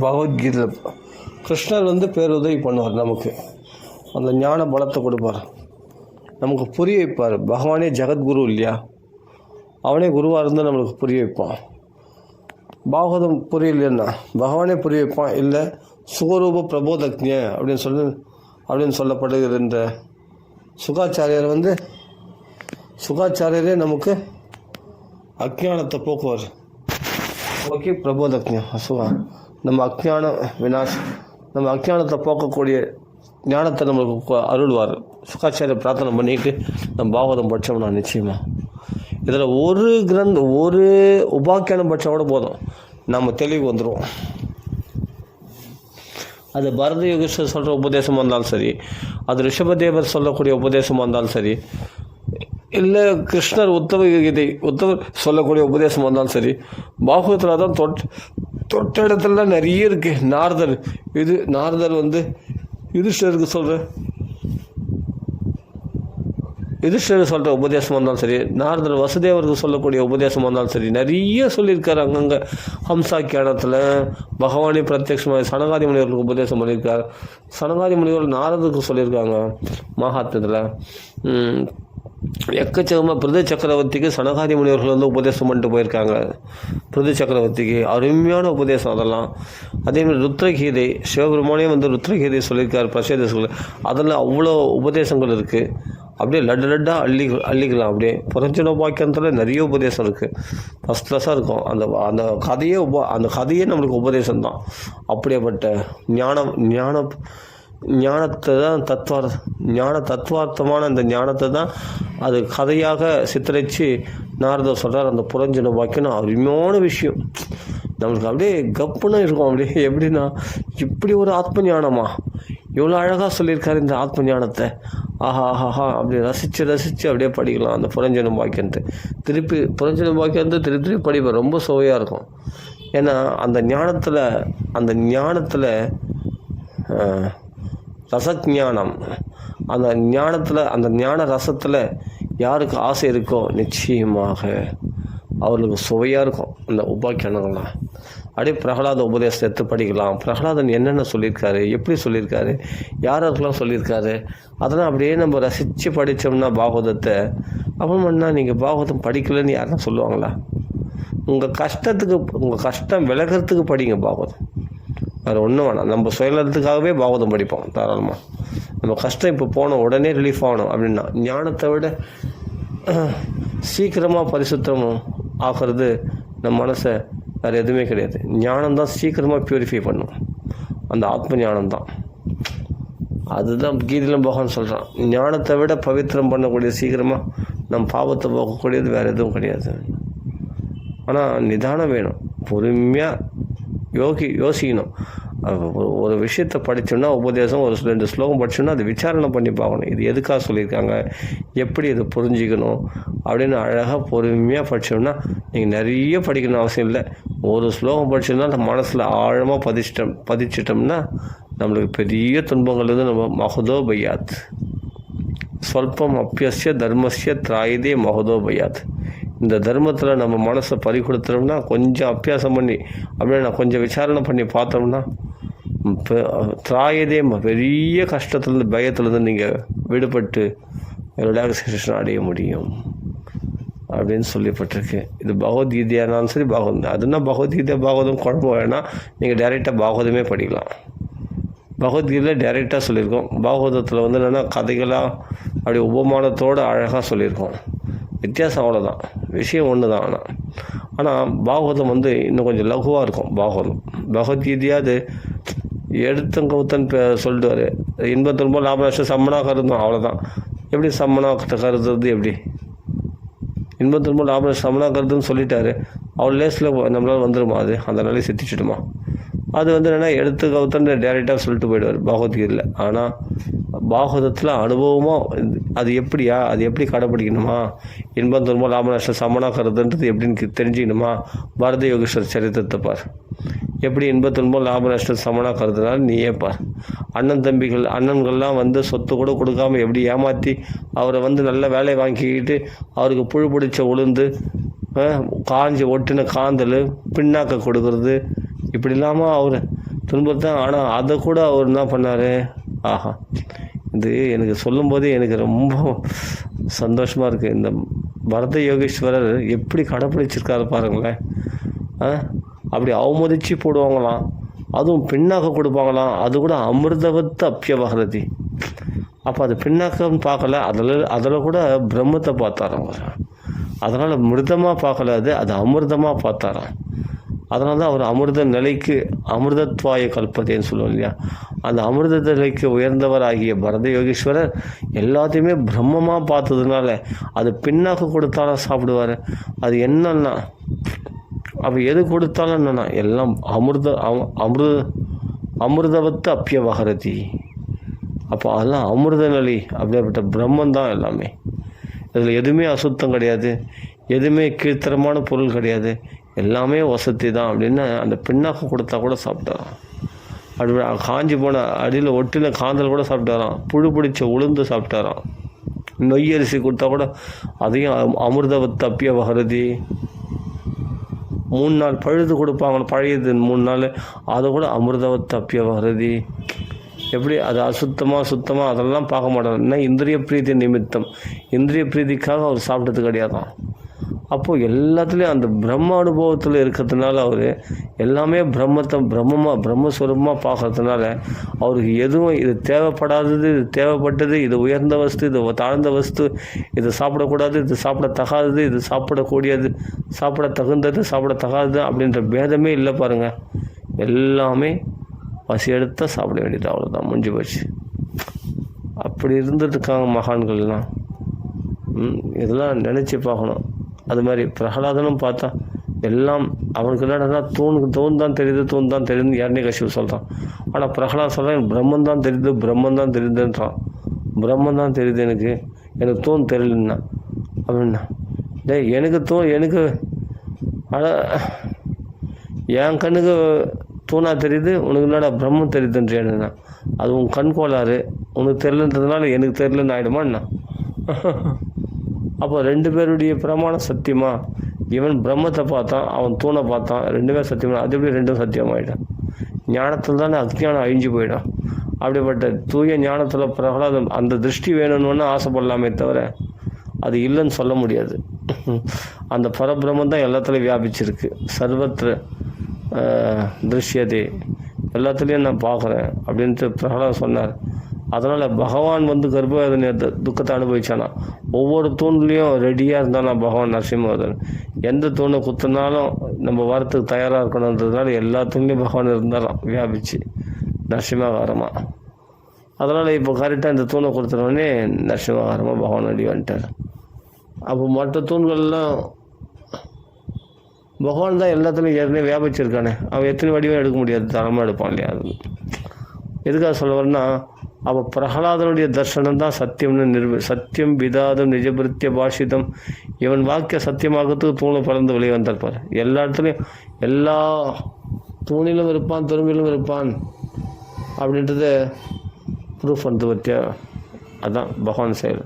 பகவத்கீதை கிருஷ்ணர் பேருதவி பண்ணுவார், நமக்கு அந்த ஞான பலத்தை கொடுப்பார், நமக்கு புரிய வைப்பார். பகவானே ஜெகத்குரு இல்லையா, அவனே குருவாக இருந்து நம்மளுக்கு புரிய வைப்பான். பாகவதம் புரியலைன்னா பகவானே புரிய வைப்பான். இல்லை சுகரூப பிரபோதக்ஞ அப்படின்னு சொல்லப்படுகிற இந்த சுகாச்சாரியரே நமக்கு அஜ்ஞானத்தை போக்குவார். ஓகே, பிரபோதக்ஞ சுகா நம்ம நம்ம அஜ்ஞானத்தை போக்கக்கூடிய ஞானத்தை நம்மளுக்கு அருள்வார். சுகாச்சாரிய பிரார்த்தனை பண்ணிட்டு நம்ம பாகவதம் படித்தோம்னா நிச்சயமாக இதில் ஒரு உபாக்கியானம் படித்தா கூட போதும், நம்ம தெளிவு வந்துடுவோம். அது பரத யோகேஸ்வர் சொல்கிற உபதேசமாக இருந்தாலும் சரி, அது ரிஷபதேவர் சொல்லக்கூடிய உபதேசமாக இருந்தாலும் சரி, இல்லை கிருஷ்ணர் உத்தவர் சொல்லக்கூடிய உபதேசமாக இருந்தாலும் சரி, பாகவத்தில் தான் தொட்ட இடத்துல நிறைய இருக்குது. நாரதர் யுதிஷ்டருக்கு சொல்கிற உபதேசமாக இருந்தாலும் சரி, நாரதர் வசுதேவருக்கு சொல்லக்கூடிய உபதேசமாக இருந்தாலும் சரி, நிறைய சொல்லியிருக்காரு. அங்கங்கே ஹம்சாக்கியானத்தில் பகவானே பிரத்யட்சமாக சனகாதி முனிவர்களுக்கு உபதேசம் பண்ணியிருக்கார். சனகாதி முனிவர்கள் நாரதருக்கு சொல்லியிருக்காங்க. மகாத்மத்தில் எக்கச்சக்கமாக பிருது சக்கரவர்த்திக்கு சனகாதி முனிவர்கள் உபதேசம் பண்ணிட்டு போயிருக்காங்க. பிருது சக்கரவர்த்திக்கு அருமையான உபதேசம் அதெல்லாம். அதேமாதிரி ருத்ரகீதை சிவபெருமானே ருத்ரகீதை சொல்லியிருக்கார் பிரசேதத்தில். அதில் அவ்வளோ உபதேசங்கள் இருக்குது. அப்படியே லட்டாக அள்ளிக்கலாம். அப்படியே புரஞ்சனோபாக்கியத்தில் நிறைய உபதேசம் இருக்குது. ஃபஸ்ட் கிளாஸாக இருக்கும். அந்த கதையே நம்மளுக்கு உபதேசம் தான். அப்படியேப்பட்ட ஞானத்தை தான் தத்துவார்த்தமான அந்த ஞானத்தை தான் அது கதையாக சித்தரித்து நாரதர் சொல்கிறார். அந்த புரஞ்சன வாக்கியம் அருமையான விஷயம். நம்மளுக்கு அப்படியே கப்புன்னு இருக்கும். அப்படியே எப்படின்னா, இப்படி ஒரு ஆத்ம ஞானமா, எவ்வளோ அழகாக சொல்லியிருக்காரு இந்த ஆத்ம ஞானத்தை. ஆஹா அப்படி ரசித்து அப்படியே படிக்கலாம் அந்த புரஞ்சன வாக்கியத்தை. புரஞ்சன வாக்கியத்தை திருப்பி படிப்பேன். ரொம்ப சுவையாக இருக்கும். ஏன்னா அந்த ஞானத்தில் ரசஞானம், அந்த ஞான ரசத்தில் யாருக்கு ஆசை இருக்கோ நிச்சயமாக அவர்களுக்கு சுவையாக இருக்கும் அந்த உபாக்கியானங்கள்லாம். அப்படியே பிரகலாத உபதேசத்தை எடுத்து படிக்கலாம். பிரகலாதன் என்னென்ன சொல்லியிருக்காரு, எப்படி சொல்லியிருக்காரு, யாருக்கெல்லாம் சொல்லியிருக்காரு, அதெல்லாம் அப்படியே நம்ம ரசித்து படித்தோம்னா பாகவதத்தை, அப்புறம்னா நீங்கள் பாகவதம் படிக்கலைன்னு யாருன்னா சொல்லுவாங்களா? உங்கள் கஷ்டம் விலகிறதுக்கு படிங்க பாகவதம். வேறு ஒன்றும் வேணாம். நம்ம சுயநலத்துக்காகவே பாகவதம் படிப்போம் தாராளமாக. நம்ம கஷ்டம் இப்போ போனோம், உடனே ரிலீஃப் ஆகணும் அப்படின்னா, ஞானத்தை விட சீக்கிரமாக பரிசுத்தம் ஆகிறது நம்ம மனசை வேறு எதுவுமே கிடையாது. ஞானம்தான் சீக்கிரமாக ப்யூரிஃபை பண்ணும். அந்த ஆத்ம ஞானம்தான். அதுதான் கீதையிலும் பகவான் சொல்கிறான். ஞானத்தை விட பவித்திரம் பண்ணக்கூடிய சீக்கிரமாக நம்ம பாவத்தை போக்கக்கூடியது வேறு எதுவும் கிடையாது. ஆனால் நிதானம் வேணும், பொறுமையாக யோசிக்கணும். ஒரு விஷயத்தை படித்தோம்னா உபதேசம் ஒரு 2 ஸ்லோகம் படித்தோம்னா அது விசாரணை பண்ணி பார்க்கணும். இது எதுக்காக சொல்லியிருக்காங்க, எப்படி இதை புரிஞ்சிக்கணும் அப்படின்னு அழகாக பொறுமையாக படித்தோம்னா நீங்கள் நிறைய படிக்கணும் அவசியம் இல்லை. ஒரு ஸ்லோகம் படித்தோம்னா நம்ம மனசில் ஆழமாக பதிச்சிட்டோம்னா நம்மளுக்கு பெரிய துன்பங்கள் நம்ம மகதோ பையாத் சொல்பம் அப்பியசிய தர்மசிய திராயுதே மகதோ பையாத். இந்த தர்மத்தில் நம்ம மனசை பறி கொடுத்துட்டோம்னா, கொஞ்சம் அபியாசம் பண்ணி அப்படியே கொஞ்சம் விசாரணை பண்ணி பார்த்தோம்னா திராயுதே பெரிய கஷ்டத்துலேருந்து பயத்துலேருந்து நீங்கள் விடுபட்டு ரிலாக்ஸேஷன் அடைய முடியும் அப்படின்னு சொல்லப்பட்டிருக்கு. இது பகவத்கீதையானாலும் சரி பாகவதம். அதுனா பாகவதம் குழப்பம் வேணால் நீங்கள் டைரெக்டாக பாகவதமே படிக்கலாம். பகவத்கீதையில் டைரெக்டாக சொல்லியிருக்கோம். பாகவதத்தில் என்னென்னா கதைகளாக அப்படி உபமானத்தோடு அழகாக சொல்லியிருக்கோம். வித்தியாசம் அவ்வளோதான், விஷயம் ஒன்று தான். ஆனால் பாகவதம் இன்னும் கொஞ்சம் லகுவாக இருக்கும். பகவத்கீதையாது எடுத்தங்கவுத்தன் சொல்லிட்டு இன்பத்தின்போ லாபநஷ்டம் சம்மனா கருதும், அவ்வளோதான். எப்படி சம்மனா கருதுறது, எப்படி இன்பத்தின்போ லாபநஷ்டம் சம்மனா கருதுன்னு சொல்லிட்டாரு, அவ்வளோ லேஸில் நம்மளால் வந்துடுமா? அது அந்த நாளைக்கு சித்திச்சிடுமா? அது என்னென்னா எடுத்து கவுத்தன் டேரெக்டாக சொல்லிட்டு போயிடுவார் பகவத்கீதையில். ஆனால் பாகவதத்தில் அனுபவமாக அது எப்படி கடைப்பிடிக்கணுமா, இன்பம் துன்பம் லாப நஷ்டம் சமனாக கருதுன்றது எப்படின்னு தெரிஞ்சுக்கணுமா, பாரத யோகேஸ்வர் சரித்திரத்தை பார். எப்படி இன்ப துன்பம் லாப நஷ்டம் சமனாக கருதுனால நீயே பார். அண்ணன்கள்லாம் வந்து சொத்து கூட கொடுக்காம எப்படி ஏமாற்றி அவரை வந்து நல்ல வேலையை வாங்கிக்கிட்டு அவருக்கு புழு பிடிச்ச உளுந்து காஞ்சி ஒட்டின காந்தல் பின்னாக்க கொடுக்கறது இப்படி இல்லாமல் அவர் துன்பத்தான். ஆனால் அதை கூட அவர் என்ன பண்ணார்? ஆஹா, இது எனக்கு சொல்லும்போதே எனக்கு ரொம்ப சந்தோஷமாக இருக்குது. இந்த பரத யோகேஸ்வரர் எப்படி கடைப்பிடிச்சிருக்காரு பாருங்களேன். அப்படி அவமதிச்சு போடுவாங்களாம், அதுவும் பின்னாக்க கொடுப்பாங்களாம். அது கூட அமிர்தவத்து அப்பியவகரதி. அப்போ அது பின்னாக்கன்னு பார்க்கல, அதில் கூட பிரம்மத்தை பார்த்தாராம். அதனால் மிருதமாக பார்க்கல, அது அமிர்தமாக பார்த்தாராம். அதனால தான் அவர் அமிர்த நிலைக்கு அமிர்தத்வாய கல்பத்தைன்னு சொல்லுவோம் இல்லையா, அந்த அமிர்த நிலைக்கு உயர்ந்தவர் ஆகிய பரத யோகீஸ்வரர் எல்லாத்தையுமே பிரம்மமாக பார்த்ததுனால அது பின்னாக்க கொடுத்தாலும் சாப்பிடுவார். அது என்னன்னா, அப்போ எது கொடுத்தாலும் என்னன்னா எல்லாம் அமிர்தவத்து அப்பியவகரதி. அப்போ அதெல்லாம் அமிர்த நிலை, அப்படிப்பட்ட பிரம்மன் தான் எல்லாமே. இதில் எதுவுமே அசுத்தம் கிடையாது, எதுவுமே கீழ்த்தரமான பொருள் கிடையாது, எல்லாமே வசதி தான் அப்படின்னு அந்த பின்னாக்க கொடுத்தா கூட சாப்பிட்டாராம். அப்படி காஞ்சி போன அடியில் ஒட்டின காந்தல் கூட சாப்பிட்டாராம். புழு பிடிச்ச உளுந்து சாப்பிட்டாராம். நொய் அரிசி கொடுத்தா கூட அதையும் அமிர்தவத்து அப்பியவகரதி. 3 நாள் பழுது கொடுப்பாங்க, பழையது 3 நாள், அதை கூட அமிர்தவத்து அப்பியவகரதி. எப்படி அது சுத்தமாக அதெல்லாம் பார்க்க மாட்டார். என்ன இந்திரிய பிரீதி நிமித்தம், இந்திரிய பிரீதிக்காக அவர் சாப்பிட்டது கிடையாதான். அப்போது எல்லாத்துலேயும் அந்த பிரம்ம அனுபவத்தில் இருக்கிறதுனால அவர் எல்லாமே பிரம்மஸ்வரூபமாக பார்க்கறதுனால அவருக்கு எதுவும் இது தேவைப்படாதது, இது தேவைப்பட்டது, இது உயர்ந்த வஸ்து, இது தாழ்ந்த வஸ்து, இது சாப்பிடக்கூடாது, இது சாப்பிடத்தகாதது, இது சாப்பிடக்கூடியது, சாப்பிட தகுந்தது, சாப்பிடத்தகாதது அப்படின்ற பேதமே இல்லை பாருங்கள். எல்லாமே பசி எடுத்தால் சாப்பிட வேண்டியது, அவ்வளோதான், முடிஞ்சு போச்சு. அப்படி இருந்துட்டுருக்காங்க மகான்கள்லாம். இதெல்லாம் நினச்சி பார்க்கணும். அது மாதிரி பிரகலாதனும் பார்த்தா எல்லாம் அவனுக்கு என்னடா தூண் தான் தெரியுதுன்னு ஹிரண்யகசிபு சொல்கிறான். ஆனால் பிரகலாத் சொல்கிறான் பிரம்மன் தான் தெரியுதுன்றான். பிரம்மன் தான் தெரியுது, எனக்கு தூண் தெரியலன்னா அப்படின்னா, எனக்கு என் கண்ணுக்கு தூணாக தெரியுது, உனக்கு என்னடா பிரம்மன் தெரியுதுன்றேன்னா, அது உன் கண் கோளாறு, உனக்கு தெரியலன்றதுனால எனக்கு தெரியலன்னு ஆகிடுமா என்ன? அப்போ 2 பேருடைய பிரமாணம் சத்தியமா? இவன் பிரம்மத்தை பார்த்தான், அவன் தூணை பார்த்தான், 2 பேர் சத்தியமா? அது எப்படி 2 சத்தியமாயிடும்? ஞானத்தில் தானே அஜ்ஞானம் அழிஞ்சு போயிடும். அப்படிப்பட்ட தூய ஞானத்தில் பிரகலாதம் அந்த திருஷ்டி வேணும்னு ஆசைப்படலாமே தவிர அது இல்லைன்னு சொல்ல முடியாது. அந்த பரபிரம்மம் தான் எல்லாத்துலேயும் வியாபிச்சிருக்கு. சர்வத்திர திருஷ்யதே, எல்லாத்துலேயும் நான் பார்க்குறேன் அப்படின்ட்டு பிரகலாதம் சொன்னார். அதனால் பகவான் வந்து கர்ப்பவேதனை துக்கத்தை அனுபவிச்சானா, ஒவ்வொரு தூண்லேயும் ரெடியாக இருந்தானா பகவான் நரசிம்மவர்தன். எந்த தூணை குத்துனாலும் நம்ம வரத்துக்கு தயாராக இருக்கணுன்றதுனால எல்லா தூண்லேயும் பகவான் இருந்தாராம் வியாபிச்சு நரசிம்மாகாரமாக. அதனால் இப்போ கரெக்டாக இந்த தூணை கொடுத்துனோடனே நரசிம்மாகாரமாக பகவான் அடி வந்துட்டார். அப்போ மற்ற தூண்கள்லாம் பகவான் தான் எல்லாத்துலேயும் ஏற்கனவே வியாபிச்சிருக்கானே, அவன் எத்தனை வடிவம் எடுக்க முடியாது, தரமாக எடுப்பான் இல்லையா? அது எதுக்காக சொல்ல வரேன்னா, அப்போ பிரகலாதனுடைய தர்சனம் தான் சத்தியம்னு சத்தியம் விதாதம் நிஜபிருத்திய பாஷிதம். இவன் வாக்கிய சத்தியமாகறதுக்கு தூணை பறந்து வெளியே வந்திருப்பார். எல்லா இடத்துலையும் எல்லா தூணிலும் இருப்பான், துரும்பிலும் இருப்பான் அப்படின்றத ப்ரூஃப் வந்து பற்றியா, அதுதான் பகவான் செயல்.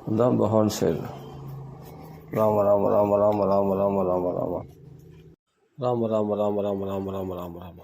அதுதான் பகவான் செயல். ராம ராம ராம ராம ராம ராம ராம ராம ராம ராம ராம ராம ராம ராம ராம ராம ராம ராம.